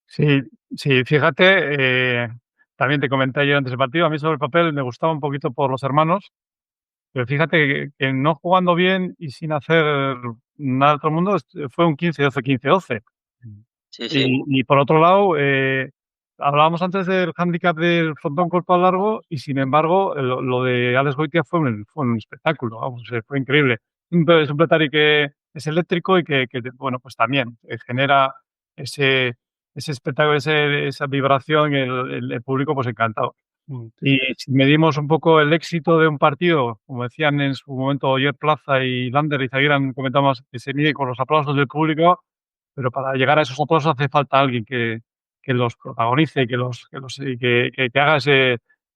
Sí, sí, fíjate, también te comenté ayer antes del partido, a mí sobre el papel me gustaba un poquito por los hermanos, pero fíjate que no jugando bien y sin hacer nada de otro mundo, fue un 15-12, 15-12. Sí, sí. Y por otro lado, hablábamos antes del hándicap del frontón corto a largo y sin embargo lo de Alex Goitia fue un espectáculo, vamos, fue increíble. Es un Petari que es eléctrico y bueno, pues también genera ese, ese espectáculo, esa vibración, el público pues encantado. Mm. Y si medimos un poco el éxito de un partido, como decían en su momento Oyer Plaza y Lander y Zaguirre, comentamos que se mide con los aplausos del público, pero para llegar a esos aplausos hace falta alguien que los protagonice, que haga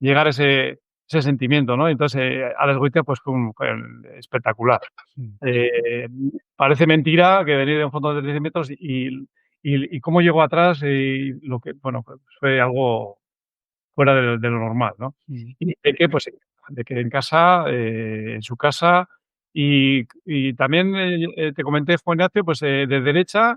llegar ese sentimiento, ¿no? Entonces, Alex Goitia, pues fue espectacular. Mm. Eh, Parece mentira que venir de un fondo de 10 metros y cómo llegó atrás y lo que, bueno, pues fue algo fuera de lo normal, ¿no? Mm. Y de que, pues, de que en casa, en su casa, Y también te comenté, fue Ignacio, pues de derecha,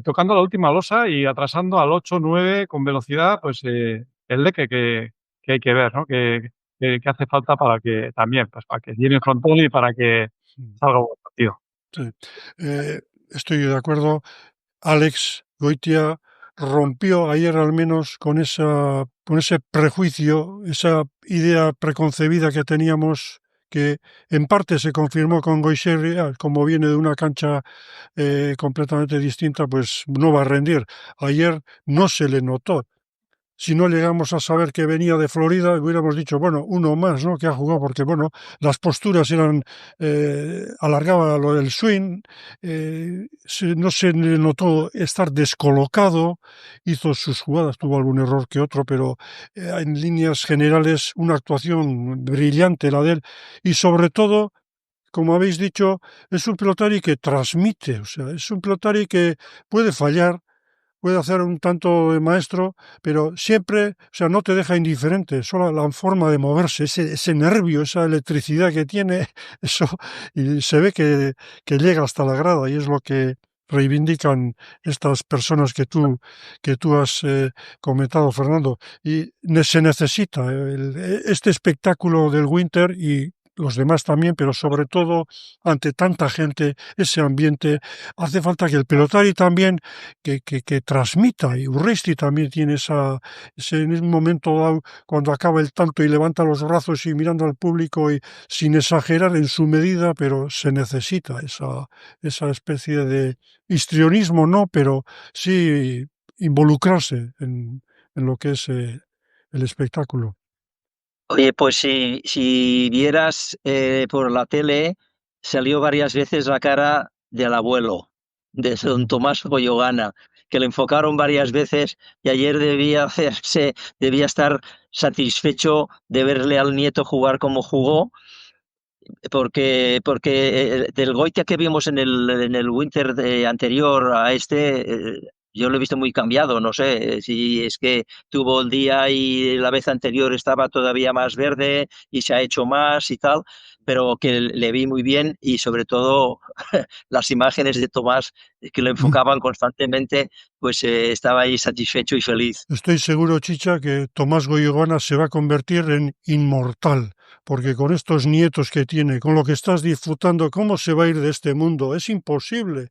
tocando la última losa y atrasando al 8-9 con velocidad, pues el Leque que hay que ver, ¿no? Que hace falta para que también, pues para que llene el frontón y para que salga un buen partido. Sí. Estoy de acuerdo. Alex Goitia rompió ayer al menos con ese prejuicio, esa idea preconcebida que teníamos, que en parte se confirmó con Goicoechea, como viene de una cancha completamente distinta, pues no va a rendir. Ayer no se le notó. Si no llegamos a saber que venía de Florida, hubiéramos dicho, bueno, uno más, ¿no? Que ha jugado, porque, bueno, las posturas eran, alargaba el swing, no se le notó estar descolocado, hizo sus jugadas, tuvo algún error que otro, pero en líneas generales una actuación brillante la de él, y sobre todo, como habéis dicho, es un pelotari que transmite, o sea, es un pelotari que puede fallar, puede hacer un tanto de maestro, pero siempre, o sea, no te deja indiferente, solo la forma de moverse, ese nervio, esa electricidad que tiene, eso, y se ve que llega hasta la grada, y es lo que reivindican estas personas que tú has comentado, Fernando. Y se necesita este espectáculo del Winter y los demás también, pero sobre todo ante tanta gente, ese ambiente, hace falta que el pelotari también que transmita, y Urresti también tiene ese en un momento dado, cuando acaba el tanto y levanta los brazos y mirando al público y sin exagerar en su medida, pero se necesita esa especie de histrionismo, no, pero sí involucrarse en lo que es el espectáculo. Oye, pues si vieras por la tele, salió varias veces la cara del abuelo, de don Tomás Boyogana, que le enfocaron varias veces y ayer debía estar satisfecho de verle al nieto jugar como jugó, porque del Goitia que vimos en el Winter anterior a yo lo he visto muy cambiado, no sé si es que tuvo el día y la vez anterior estaba todavía más verde y se ha hecho más y tal, pero que le vi muy bien y sobre todo las imágenes de Tomás que lo enfocaban constantemente, pues estaba ahí satisfecho y feliz. Estoy seguro, Chicha, que Tomás Goyogana se va a convertir en inmortal, porque con estos nietos que tiene, con lo que estás disfrutando, ¿cómo se va a ir de este mundo? Es imposible.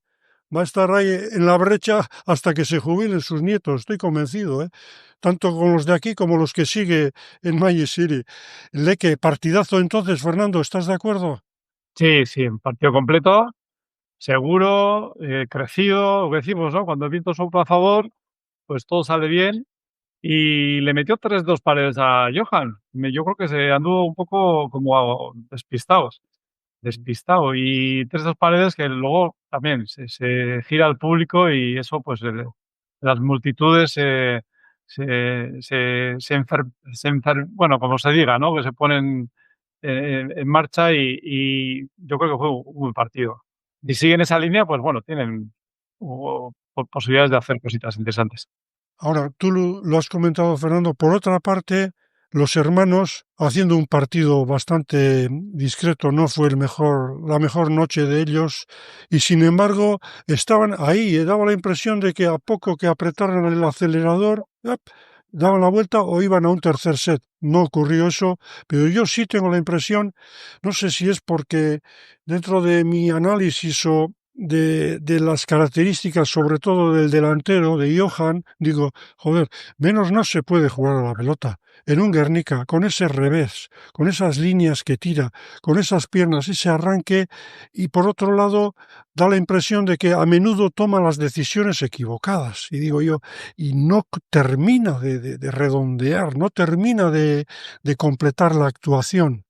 Va a estar ahí en la brecha hasta que se jubilen sus nietos, estoy convencido, ¿eh? Tanto con los de aquí como los que sigue en Magic City. Leque, partidazo entonces, Fernando, ¿estás de acuerdo? Sí, un partido completo, seguro, crecido, lo que decimos, ¿no? Cuando el viento sopla a favor, pues todo sale bien. Y le metió 3-2 paredes a Johan. Yo creo que se anduvo un poco como despistado. Y 3-2 paredes que luego también se gira al público y eso, pues las multitudes bueno, como se diga, ¿no? Que se ponen en marcha y yo creo que fue un buen partido. Si siguen esa línea, pues bueno, tienen posibilidades de hacer cositas interesantes. Ahora, tú lo has comentado, Fernando. Por otra parte, los hermanos, haciendo un partido bastante discreto, no fue la mejor noche de ellos, y sin embargo, estaban ahí. Daba la impresión de que a poco que apretaran el acelerador, ¡ap!, daban la vuelta o iban a un tercer set. No ocurrió eso, pero yo sí tengo la impresión, no sé si es porque dentro de mi análisis o de las características, sobre todo del delantero, de Johan, digo, joder, menos no se puede jugar a la pelota. En un Guernica, con ese revés, con esas líneas que tira, con esas piernas, ese arranque, y por otro lado, da la impresión de que a menudo toma las decisiones equivocadas. Y digo yo, y no termina de redondear, no termina de completar la actuación.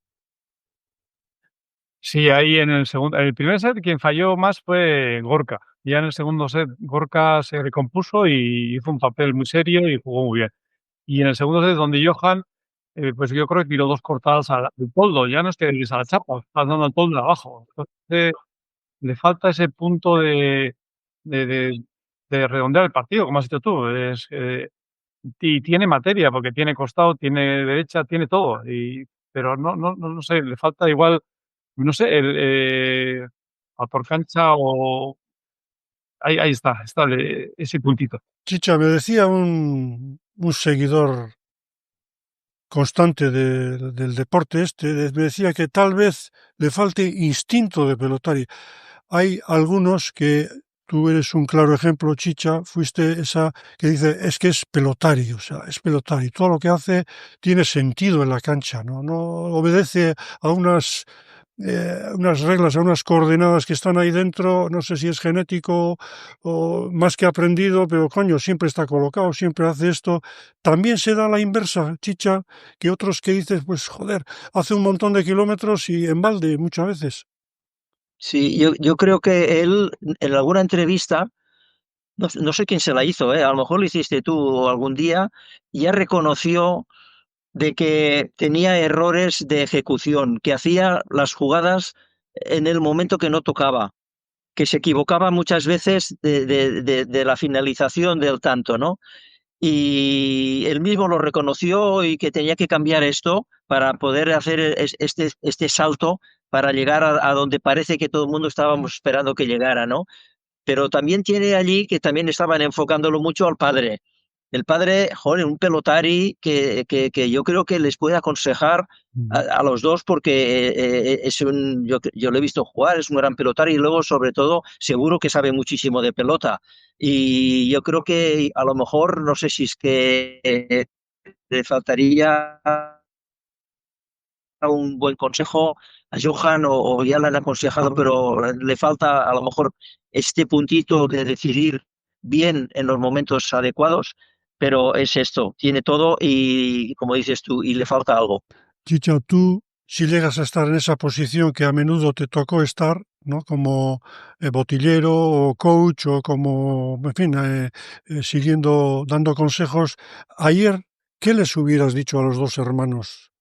Sí, ahí en el primer set quien falló más fue Gorka. Ya en el segundo set Gorka se recompuso y hizo un papel muy serio y jugó muy bien. Y en el segundo set donde Johan, pues yo creo que tiró 2 cortadas al toldo, ya no es que des a la chapa, estás dando al toldo de abajo. Entonces, le falta ese punto de de de redondear el partido, como has dicho tú. Y tiene materia, porque tiene costado, tiene derecha, tiene todo, pero no sé, le falta igual no sé, por cancha o... Ahí está ese puntito. Chicha, me decía un seguidor constante del deporte me decía que tal vez le falte instinto de pelotari. Hay algunos que tú eres un claro ejemplo, Chicha, fuiste esa que dice, es que es pelotari, o sea, es pelotari. Todo lo que hace tiene sentido en la cancha, no obedece a unas reglas, a unas coordenadas que están ahí dentro, no sé si es genético o más que aprendido, pero coño, siempre está colocado, siempre hace esto. También se da la inversa, Chicha, que otros que dices, pues joder, hace un montón de kilómetros y en balde muchas veces. Sí, yo creo que él en alguna entrevista, no sé quién se la hizo, a lo mejor lo hiciste tú algún día, ya reconoció de que tenía errores de ejecución, que hacía las jugadas en el momento que no tocaba, que se equivocaba muchas veces de la finalización del tanto, ¿no? Y él mismo lo reconoció y que tenía que cambiar esto para poder hacer este salto para llegar a donde parece que todo el mundo estábamos esperando que llegara, ¿no? Pero también tiene allí que también estaban enfocándolo mucho al padre. El padre, joder, un pelotari que yo creo que les puede aconsejar a los dos porque yo lo he visto jugar, es un gran pelotari y luego sobre todo seguro que sabe muchísimo de pelota. Y yo creo que a lo mejor, no sé si es que le faltaría un buen consejo a Johan o ya le han aconsejado, pero le falta a lo mejor este puntito de decidir bien en los momentos adecuados, pero es esto, tiene todo y como dices tú, y le falta algo. Chicha, tú, si llegas a estar en esa posición que a menudo te tocó estar, ¿no? Como botillero o coach o como, en fin, siguiendo, dando consejos, ayer, ¿qué les hubieras dicho a los dos hermanos?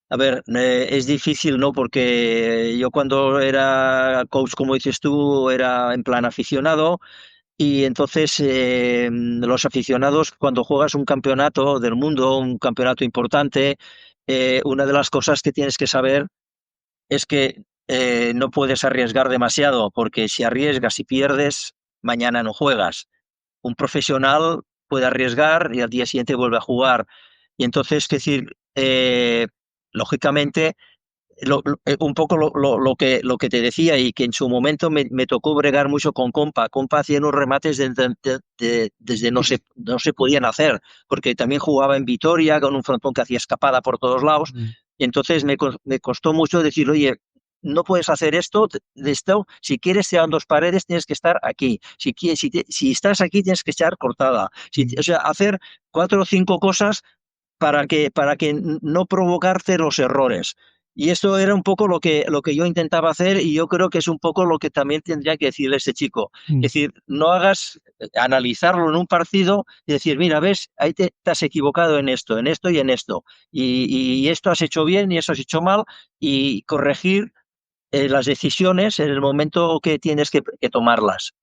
A ver, es difícil, ¿no? Porque yo cuando era coach, como dices tú, era en plan aficionado. Y entonces los aficionados, cuando juegas un campeonato del mundo, un campeonato importante, una de las cosas que tienes que saber es que no puedes arriesgar demasiado, porque si arriesgas y pierdes, mañana no juegas. Un profesional puede arriesgar y al día siguiente vuelve a jugar. Y entonces, es decir, lógicamente un poco lo que te decía y que en su momento me tocó bregar mucho con Compa. Compa hacía unos remates desde no se podían hacer, porque también jugaba en Vitoria con un frontón que hacía escapada por todos lados. Y entonces me costó mucho decir, oye, no puedes hacer esto, si quieres sean dos paredes, tienes que estar aquí. Si estás aquí, tienes que estar cortada. O sea, hacer 4 o 5 cosas para que no provocarte los errores. Y esto era un poco lo que yo intentaba hacer y yo creo que es un poco lo que también tendría que decirle a ese chico. Es decir, no hagas analizarlo en un partido y decir, mira, ves, ahí te has equivocado en esto y en esto. Y esto has hecho bien y eso has hecho mal y corregir las decisiones en el momento que tienes que tomarlas.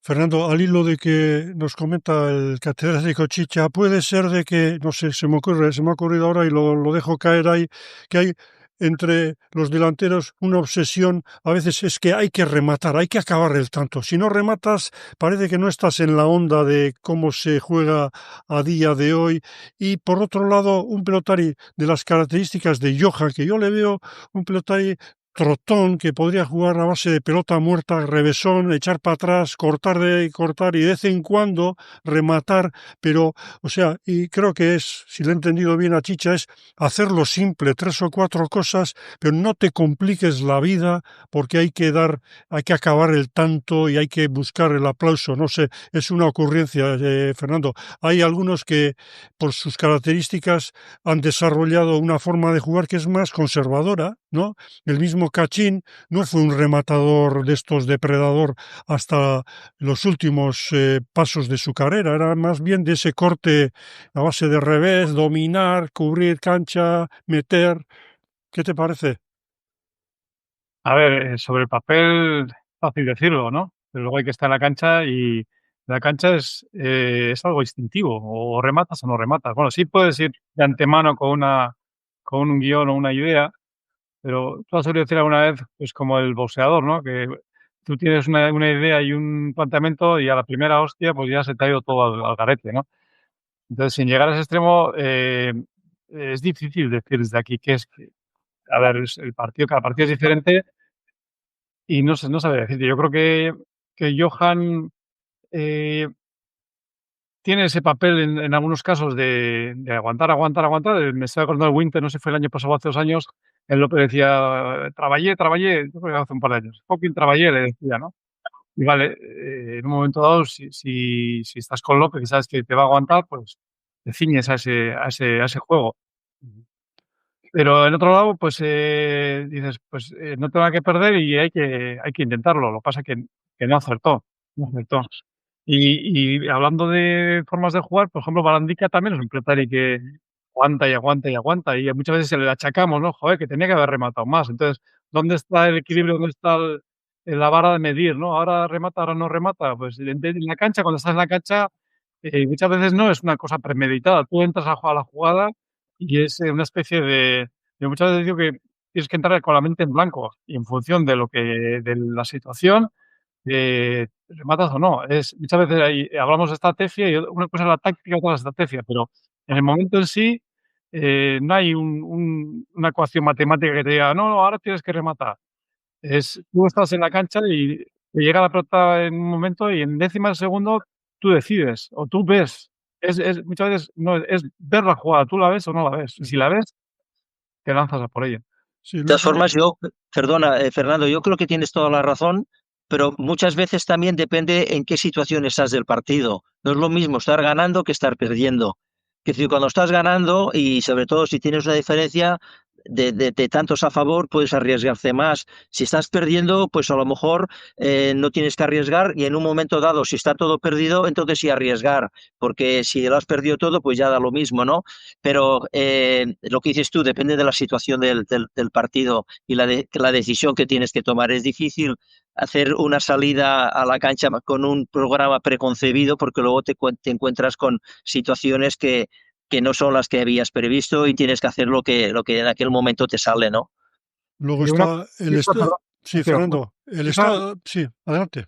Fernando, al hilo de que nos comenta el catedrático Chicha, puede ser de que, no sé, se me ha ocurrido ahora y lo dejo caer ahí, que hay entre los delanteros una obsesión, a veces es que hay que rematar, hay que acabar el tanto. Si no rematas, parece que no estás en la onda de cómo se juega a día de hoy. Y por otro lado, un pelotari de las características de Johan, que yo le veo un pelotari trotón que podría jugar a base de pelota muerta, revesón, echar para atrás, cortar y de vez en cuando rematar, pero, o sea, y creo que es, si lo he entendido bien a Chicha, es hacerlo simple, 3 o 4 cosas, pero no te compliques la vida porque hay que acabar el tanto y hay que buscar el aplauso, no sé, es una ocurrencia, Fernando. Hay algunos que, por sus características, han desarrollado una forma de jugar que es más conservadora, ¿no? El mismo Cachín no fue un rematador de estos depredador hasta los últimos pasos de su carrera, era más bien de ese corte a base de revés, dominar, cubrir cancha, meter. ¿Qué te parece? A ver, sobre el papel, fácil decirlo, ¿no? Pero luego hay que estar en la cancha y la cancha es algo instintivo, o rematas o no rematas. Bueno, sí puedes ir de antemano con con un guión o una idea, pero tú has oído decir alguna vez, pues como el boxeador, ¿no? Que tú tienes una idea y un planteamiento y a la primera hostia, pues ya se te ha ido todo al garete, ¿no? Entonces, sin llegar a ese extremo, es difícil decir desde aquí qué es. A ver, el partido, cada partido es diferente y no sabría decirte. Yo creo que Johan eh, tiene ese papel en algunos casos de aguantar, aguantar, aguantar. Me estoy acordando del Winter, no sé si fue el año pasado o hace 2 años, él López decía: "Traballé, traballé", yo creo que hace un par de años, "fucking traballé", le decía, ¿no? Y vale, en un momento dado, si estás con López y sabes que te va a aguantar, pues te ciñes a ese juego. Pero en otro lado, pues, dices, pues, no tengo nada que perder y hay que intentarlo. Lo que pasa que no acertó, no acertó. Y hablando de formas de jugar, por ejemplo, Barandica también es un crotari que aguanta y aguanta y aguanta, y muchas veces se le achacamos, ¿no? Joder, que tenía que haber rematado más. Entonces, ¿dónde está el equilibrio? ¿Dónde está la vara de medir, no? Ahora remata, ahora no remata. Pues en la cancha, cuando estás en la cancha, muchas veces no es una cosa premeditada. Tú entras a la jugada y es una especie de yo muchas veces digo que tienes que entrar con la mente en blanco y en función de la situación, rematas o no. Muchas veces hablamos de estrategia y una cosa es la táctica, otra es la estrategia, pero en el momento en sí, no hay una ecuación matemática que te diga: "No, no, ahora tienes que rematar". Tú estás en la cancha y te llega la pelota en un momento y en décimas de segundo tú decides o tú ves. Muchas veces no es ver la jugada, tú la ves o no la ves. Si la ves, te lanzas a por ella. Sí, De todas luego, formas, perdona, Fernando, yo creo que tienes toda la razón, pero muchas veces también depende en qué situación estás del partido. No es lo mismo estar ganando que estar perdiendo. Es decir, cuando estás ganando y sobre todo si tienes una diferencia de tantos a favor, puedes arriesgarte más. Si estás perdiendo, pues a lo mejor no tienes que arriesgar y en un momento dado, si está todo perdido, entonces sí arriesgar, porque si lo has perdido todo, pues ya da lo mismo, ¿no? Pero lo que dices tú depende de la situación del partido y la decisión que tienes que tomar. Es difícil hacer una salida a la cancha con un programa preconcebido porque luego te encuentras con situaciones que no son las que habías previsto y tienes que hacer lo que en aquel momento te sale, ¿no? luego Y una está el perdón, sí, tío, Fernando, el una sí, adelante.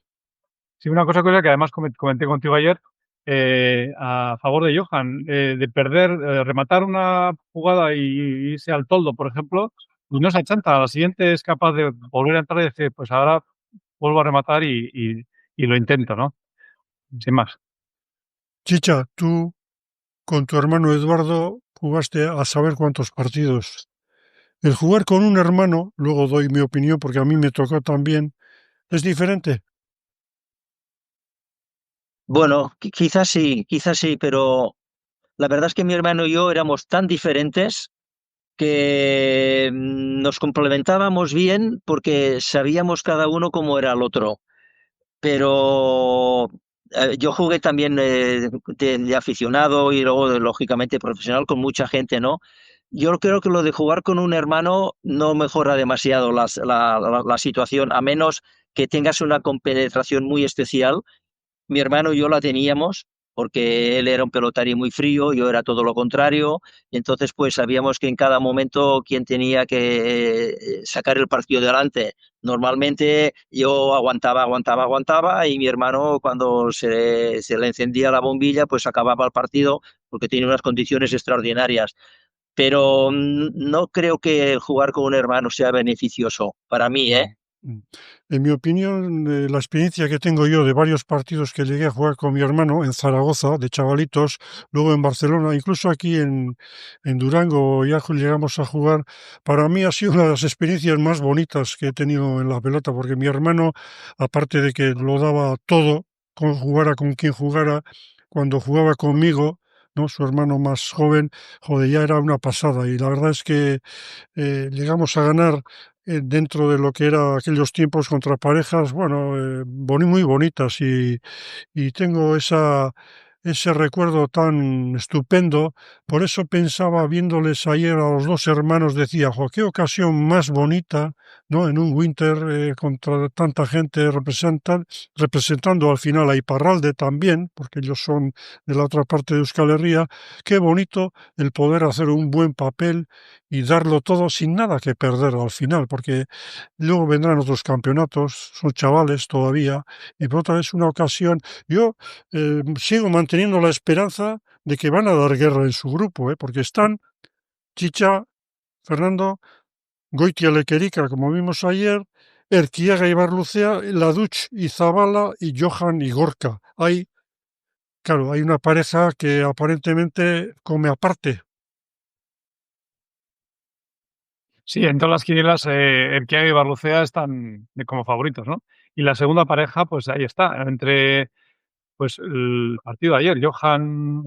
sí, una cosa curiosa que además comenté contigo ayer, a favor de Johan, de perder, rematar una jugada y irse al toldo, por ejemplo, y no se achanta. A la siguiente es capaz de volver a entrar y decir: "Pues ahora vuelvo a rematar y lo intento", ¿no? Sin más. Chicha, tú con tu hermano Eduardo jugaste a saber cuántos partidos. El jugar con un hermano, luego doy mi opinión porque a mí me tocó también, es diferente. Bueno, quizás sí, pero la verdad es que mi hermano y yo éramos tan diferentes que nos complementábamos bien porque sabíamos cada uno cómo era el otro. Pero yo jugué también de aficionado y luego lógicamente profesional con mucha gente, ¿no? Yo creo que lo de jugar con un hermano no mejora demasiado la situación, a menos que tengas una compenetración muy especial. Mi hermano y yo la teníamos porque él era un pelotario muy frío, yo era todo lo contrario, y entonces pues sabíamos que en cada momento quién tenía que sacar el partido adelante. Normalmente yo aguantaba y mi hermano cuando se le encendía la bombilla pues acababa el partido porque tiene unas condiciones extraordinarias. Pero no creo que jugar con un hermano sea beneficioso para mí, ¿eh? No. En mi opinión, la experiencia que tengo yo de varios partidos que llegué a jugar con mi hermano en Zaragoza, de chavalitos, luego en Barcelona, incluso aquí en Durango ya llegamos a jugar, para mí ha sido una de las experiencias más bonitas que he tenido en la pelota, porque mi hermano, aparte de que lo daba todo, jugara con quien jugara, cuando jugaba conmigo, ¿no? Su hermano más joven, joder, ya era una pasada. Y la verdad es que llegamos a ganar dentro de lo que era aquellos tiempos contra parejas, bueno, muy bonitas y tengo ese recuerdo tan estupendo. Por eso pensaba, viéndoles ayer a los dos hermanos, decía, jo, qué ocasión más bonita, ¿no? En un Winter contra tanta gente representando al final a Iparralde también, porque ellos son de la otra parte de Euskal Herria. Qué bonito el poder hacer un buen papel y darlo todo sin nada que perder al final, porque luego vendrán otros campeonatos, son chavales todavía, y por otra vez una ocasión. Yo sigo manteniendo la esperanza de que van a dar guerra en su grupo, porque están Chicha, Fernando, Goitia Lequerica, como vimos ayer, Erquiaga y Barlucea, Laduch y Zabala y Johan y Gorka. Claro, hay una pareja que aparentemente come aparte. Sí, en todas las quinielas, Erquiaga y Barlucea están como favoritos, ¿no? Y la segunda pareja, pues ahí está, entre pues el partido de ayer, Johan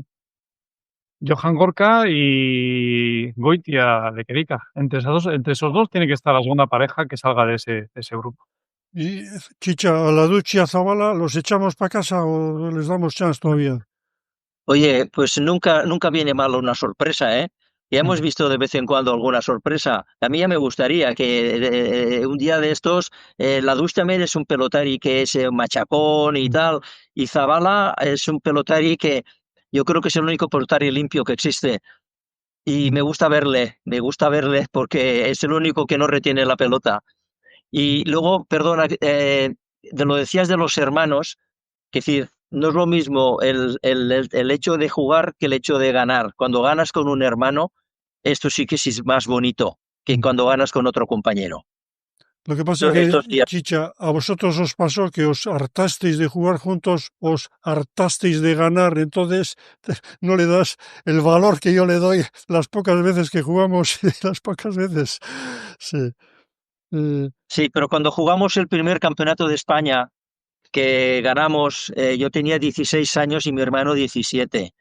Gorka y Goitia Lequerica. Entre esos dos tiene que estar la segunda pareja que salga de ese grupo. Y Chicha, a Laduch y a Zabala, ¿los echamos para casa o les damos chance todavía? Oye, pues nunca viene mal una sorpresa, ¿eh? Ya hemos Mm, visto de vez en cuando alguna sorpresa. A mí ya me gustaría que un día de estos, la Dus también es un pelotari que es machacón y mm, tal, y Zabala es un pelotari que yo creo que es el único pelotari limpio que existe. Y mm, me gusta verle porque es el único que no retiene la pelota. mm. Y luego, perdona, de lo decías de los hermanos, que decir, no es lo mismo el hecho de jugar que el hecho de ganar. Cuando ganas con un hermano, esto sí que es más bonito que Mm. cuando ganas con otro compañero. Lo que pasa es Esto que, sí, Chicha, a vosotros os pasó que os hartasteis de jugar juntos, os hartasteis de ganar, entonces no le das el valor que yo le doy las pocas veces que jugamos y las pocas veces. Sí. Eh, sí, pero cuando jugamos el primer campeonato de España, que ganamos, yo tenía 16 años y mi hermano 17.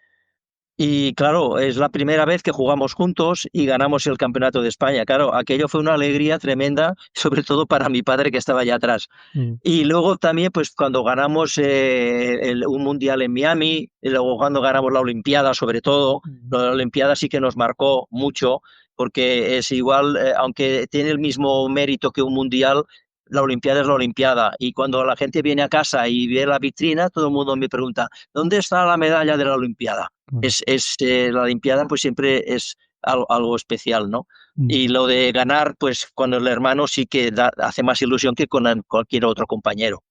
Y claro, es la primera vez que jugamos juntos y ganamos el campeonato de España. Claro, aquello fue una alegría tremenda, sobre todo para mi padre que estaba allá atrás. mm, Y luego también, pues cuando ganamos un mundial en Miami, y luego cuando ganamos la Olimpiada, sobre todo, mm. la Olimpiada sí que nos marcó mucho, porque es igual, aunque tiene el mismo mérito que un mundial, la Olimpiada es la Olimpiada. Y cuando la gente viene a casa y ve la vitrina, todo el mundo me pregunta, ¿dónde está la medalla de la Olimpiada? Mm, La Olimpiada pues siempre es algo especial, ¿no? mm. Y lo de ganar, pues con el hermano sí que hace más ilusión que con cualquier otro compañero.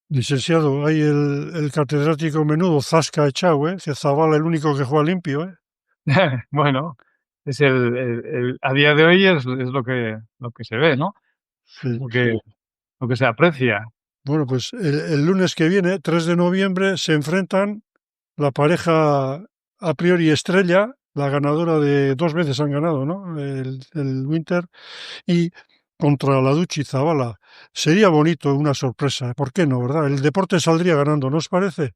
Licenciado, hay el catedrático menudo, Zasca echado, que Zabala el único que juega limpio, ¿eh? Bueno, es a día de hoy es lo que se ve, ¿no? Sí. Lo que lo que se aprecia. Bueno, pues el lunes que viene, 3 de noviembre, se enfrentan la pareja a priori estrella, la ganadora de 2 veces han ganado, ¿no? El Winter, y contra la Duchi Zabala. Sería bonito una sorpresa, ¿por qué no, verdad? El deporte saldría ganando, ¿no os parece?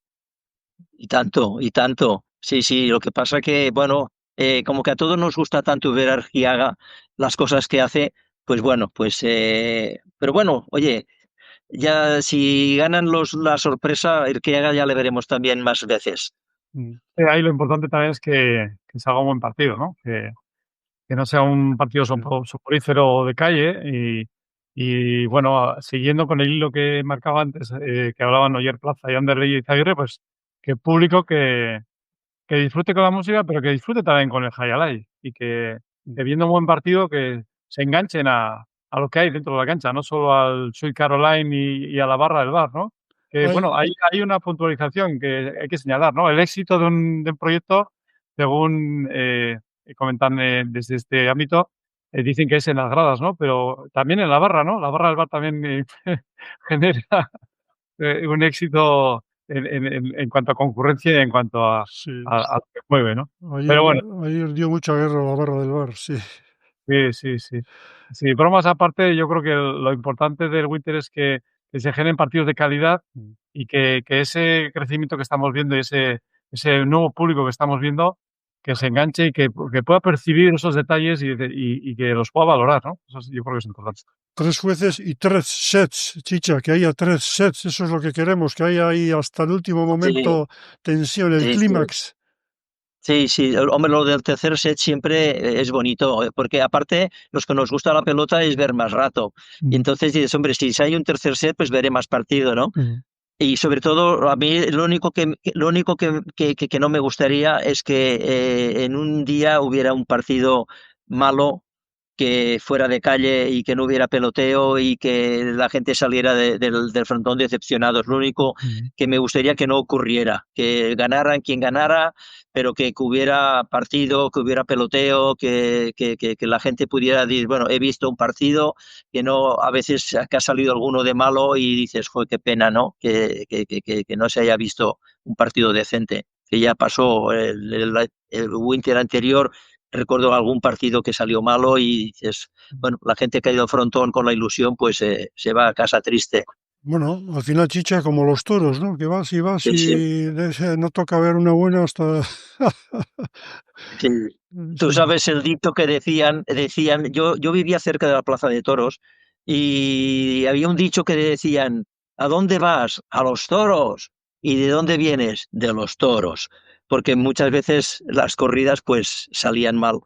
Y tanto, y tanto. Sí, sí, lo que pasa que, bueno, como que a todos nos gusta tanto ver a Argiaga, las cosas que hace, pues bueno, pero bueno, oye, ya si ganan la sorpresa, Argiaga ya le veremos también más veces. Mm. Ahí lo importante también es que se haga un buen partido, ¿no? Que no sea un partido soporífero de calle y bueno, siguiendo con el hilo que marcaba antes, que hablaban Oyer Plaza y Anderley y Izaguirre, pues que público que disfrute con la música, pero que disfrute también con el Hayalay y que viendo un buen partido que se enganchen a lo que hay dentro de la cancha, no solo al Sweet Caroline y a la barra del bar, ¿no? Que Hay, bueno, hay una puntualización que hay que señalar, ¿no? El éxito de un proyecto, según comentan desde este ámbito, dicen que es en las gradas, ¿no? Pero también en la barra, ¿no? La barra del bar también genera un éxito en cuanto a concurrencia y en cuanto a sí, a lo que mueve, ¿no? ayer, Pero bueno, ayer dio mucha guerra a la barra del bar, sí. sí, sí, sí. Sí, bromas aparte, yo creo que lo importante del Winter es que se generen partidos de calidad Mm. y que ese crecimiento que estamos viendo y ese nuevo público que estamos viendo, que se enganche y que pueda percibir esos detalles y que los pueda valorar, ¿no? Eso yo creo que es importante. 3 jueces y 3 sets, Chicha, que haya 3 sets, eso es lo que queremos, que haya ahí hasta el último Sí, momento tensión, el sí, sí. clímax. Sí, sí, hombre, lo del tercer set siempre es bonito, porque aparte los que nos gusta la pelota es ver más rato. Y Mm, entonces dices, hombre, si hay un tercer set, pues veré más partido, ¿no? mm, Y sobre todo, a mí lo único que no me gustaría es que en un día hubiera un partido malo que fuera de calle y que no hubiera peloteo y que la gente saliera del frontón decepcionados. Lo único que me gustaría que no ocurriera, que ganaran quien ganara, pero que hubiera partido, que hubiera peloteo, que la gente pudiera decir, bueno, he visto un partido, que no, a veces que ha salido alguno de malo y dices, joder, qué pena, ¿no? Que no se haya visto un partido decente, que ya pasó el winter anterior. Recuerdo algún partido que salió malo y dices, bueno, la gente que ha ido al frontón con la ilusión, pues se va a casa triste. Bueno, al final, Chicha, como los toros, ¿no? Que vas Sí, sí, y no toca ver una buena hasta... sí. Tú sabes el dicho que decían, yo vivía cerca de la Plaza de Toros y había un dicho que decían, ¿a dónde vas? A los toros. ¿Y de dónde vienes? De los toros. Porque muchas veces las corridas pues salían mal.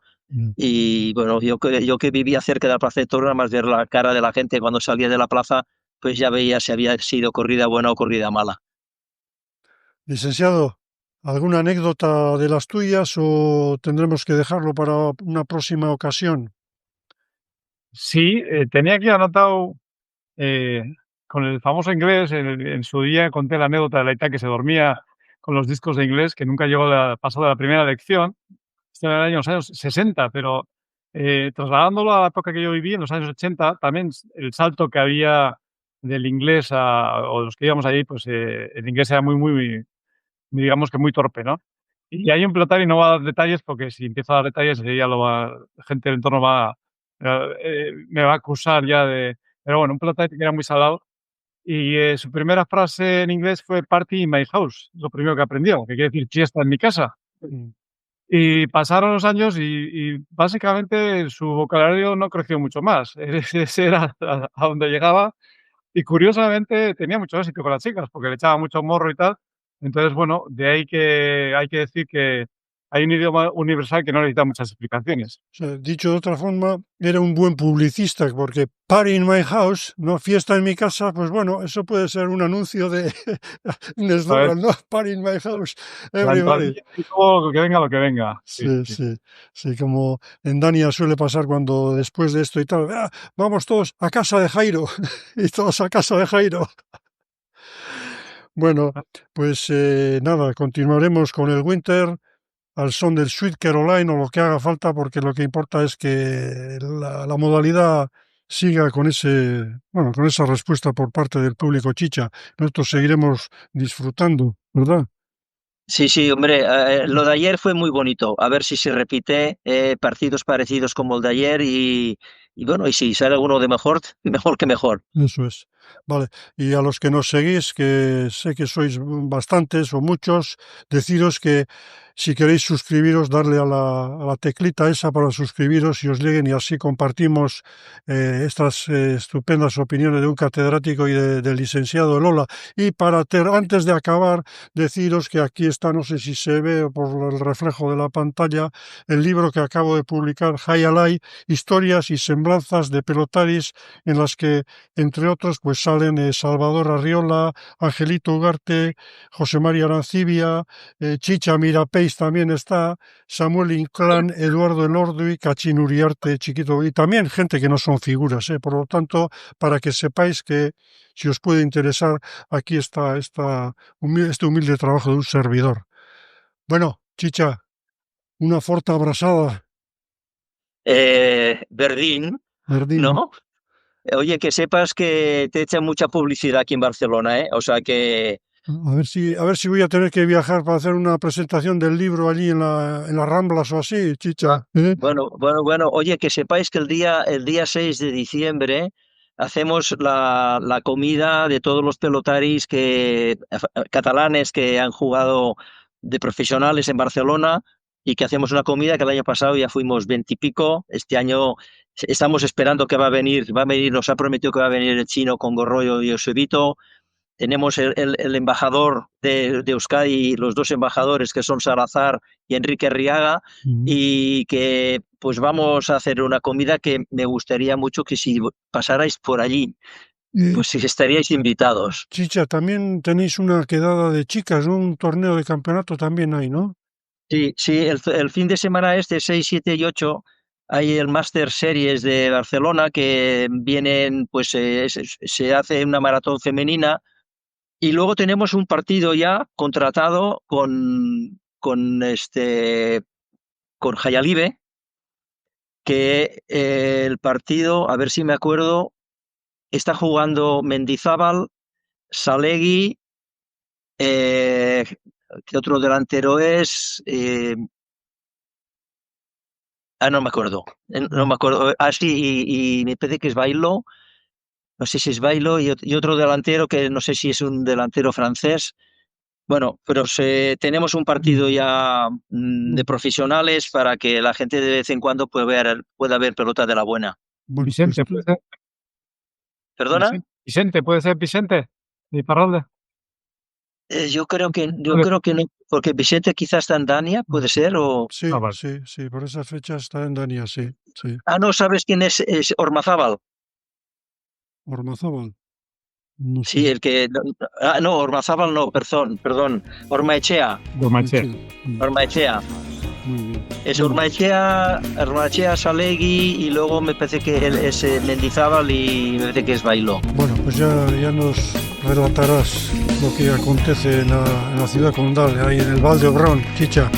Y bueno, yo que vivía cerca de la Plaza de Toros, nada más ver la cara de la gente cuando salía de la plaza, pues ya veía si había sido corrida buena o corrida mala. Licenciado, ¿alguna anécdota de las tuyas o tendremos que dejarlo para una próxima ocasión? Sí, tenía aquí anotado eh, con el famoso inglés, en su día conté la anécdota de la Ita que se dormía con los discos de inglés, que nunca llegó pasó de la primera lección. Esto era en los años 60, pero trasladándolo a la época que yo viví, en los años 80, también el salto que había del inglés o los que íbamos allí, pues el inglés era muy, digamos que muy torpe, ¿no? Y hay un pilotario, y no va a dar detalles, porque si empiezo a dar detalles, la gente del entorno me va a acusar ya de... Pero bueno, un pilotario que era muy salado. Y su primera frase en inglés fue "party in my house", lo primero que aprendió, que quiere decir fiesta en mi casa. Mm. Y pasaron los años y básicamente su vocabulario no creció mucho más. Ese era a donde llegaba. Y curiosamente tenía mucho éxito con las chicas, porque le echaba mucho morro y tal. Entonces, bueno, de ahí que hay que decir que hay un idioma universal que no necesita muchas explicaciones. O sea, dicho de otra forma, era un buen publicista, porque party in my house, no fiesta en mi casa, pues bueno, eso puede ser un anuncio de un A ver, eslogan, ¿no? Party in my house, la everybody. entradilla y todo lo que venga, lo que venga. Sí, Sí, sí. sí, sí, como en Dania suele pasar cuando después de esto y tal, "Ah, vamos todos a casa de Jairo", y todos a casa de Jairo. Bueno, pues nada, continuaremos con el Winter al son del Sweet Caroline o lo que haga falta, porque lo que importa es que la modalidad siga con bueno, con esa respuesta por parte del público, Chicha. Nosotros seguiremos disfrutando, ¿verdad? Sí, sí, hombre, lo de ayer fue muy bonito. A ver si se repite partidos parecidos como el de ayer y bueno, y si sale alguno de mejor, mejor que mejor. Eso es. Vale. Y a los que nos seguís, que sé que sois bastantes o muchos, deciros que si queréis suscribiros, darle a la teclita esa para suscribiros y os lleguen y así compartimos estas estupendas opiniones de un catedrático y del licenciado Lola. Y antes de acabar, deciros que aquí está, no sé si se ve por el reflejo de la pantalla, el libro que acabo de publicar, High Alai, Historias y Semblanzas de Pelotaris, en las que entre otros, pues salen Salvador Arriola, Angelito Ugarte, José María Arancibia, Chicha Mirapeix también está, Samuel Inclán, Eduardo Elordi, Cachín Uriarte, Chiquito, y también gente que no son figuras. Por lo tanto, para que sepáis que si os puede interesar, aquí está este humilde trabajo de un servidor. Bueno, Chicha, una forta abrazada, Verdín, Verdín. ¿no? Oye, que sepas que te echan mucha publicidad aquí en Barcelona, ¿eh? O sea que, A ver si voy a tener que viajar para hacer una presentación del libro allí en las Ramblas o así, Chicha. ¿Eh? bueno, oye, que sepáis que el día 6 de diciembre hacemos la comida de todos los pelotaris catalanes que han jugado de profesionales en Barcelona y que hacemos una comida que el año pasado ya fuimos 20 y pico. Este año estamos esperando que va a venir, nos ha prometido que va a venir el chino con Gorroyo y Eusebito. Tenemos el embajador de Euskadi, los dos embajadores que son Salazar y Enrique Riaga, y que pues vamos a hacer una comida que me gustaría mucho que si pasarais por allí, Eh, pues si estaríais invitados. Chicha, también tenéis una quedada de chicas, ¿no? Un torneo de campeonato también hay, ¿no? Sí, sí, el fin de semana este, 6, 7 y 8, hay el Master Series de Barcelona que vienen, pues se hace una maratón femenina y luego tenemos un partido ya contratado con Jayalibe, que el partido, a ver si me acuerdo, está jugando Mendizábal, Salegui, ¿qué otro delantero es? No me acuerdo. No me acuerdo. Sí, y me parece que es Bailo. No sé si es Bailo y otro delantero que no sé si es un delantero francés. Bueno, pero tenemos un partido ya de profesionales para que la gente de vez en cuando pueda ver pelota de la buena. Bueno, Vicente, pues, ¿puede ser? ¿Perdona? Vicente, ¿puede ser Vicente? ¿De Iparralde? Yo creo que no, porque Vicente quizás está en Dania, puede ser, o... sí, vale. sí, por esa fecha está en Dania, sí. No, ¿sabes quién es Ormazábal? Ormazábal. No Sí, sé. el que... no, Ormazábal no, perdón. Ormaechea. Ormaechea. Muy bien. Es Ormaechea, Salegui y luego me parece que es Mendizábal y me parece que es Bailo. Bueno, pues ya nos relatarás lo que acontece en la ciudad condal, ahí en el Val de Obrón, Chicha.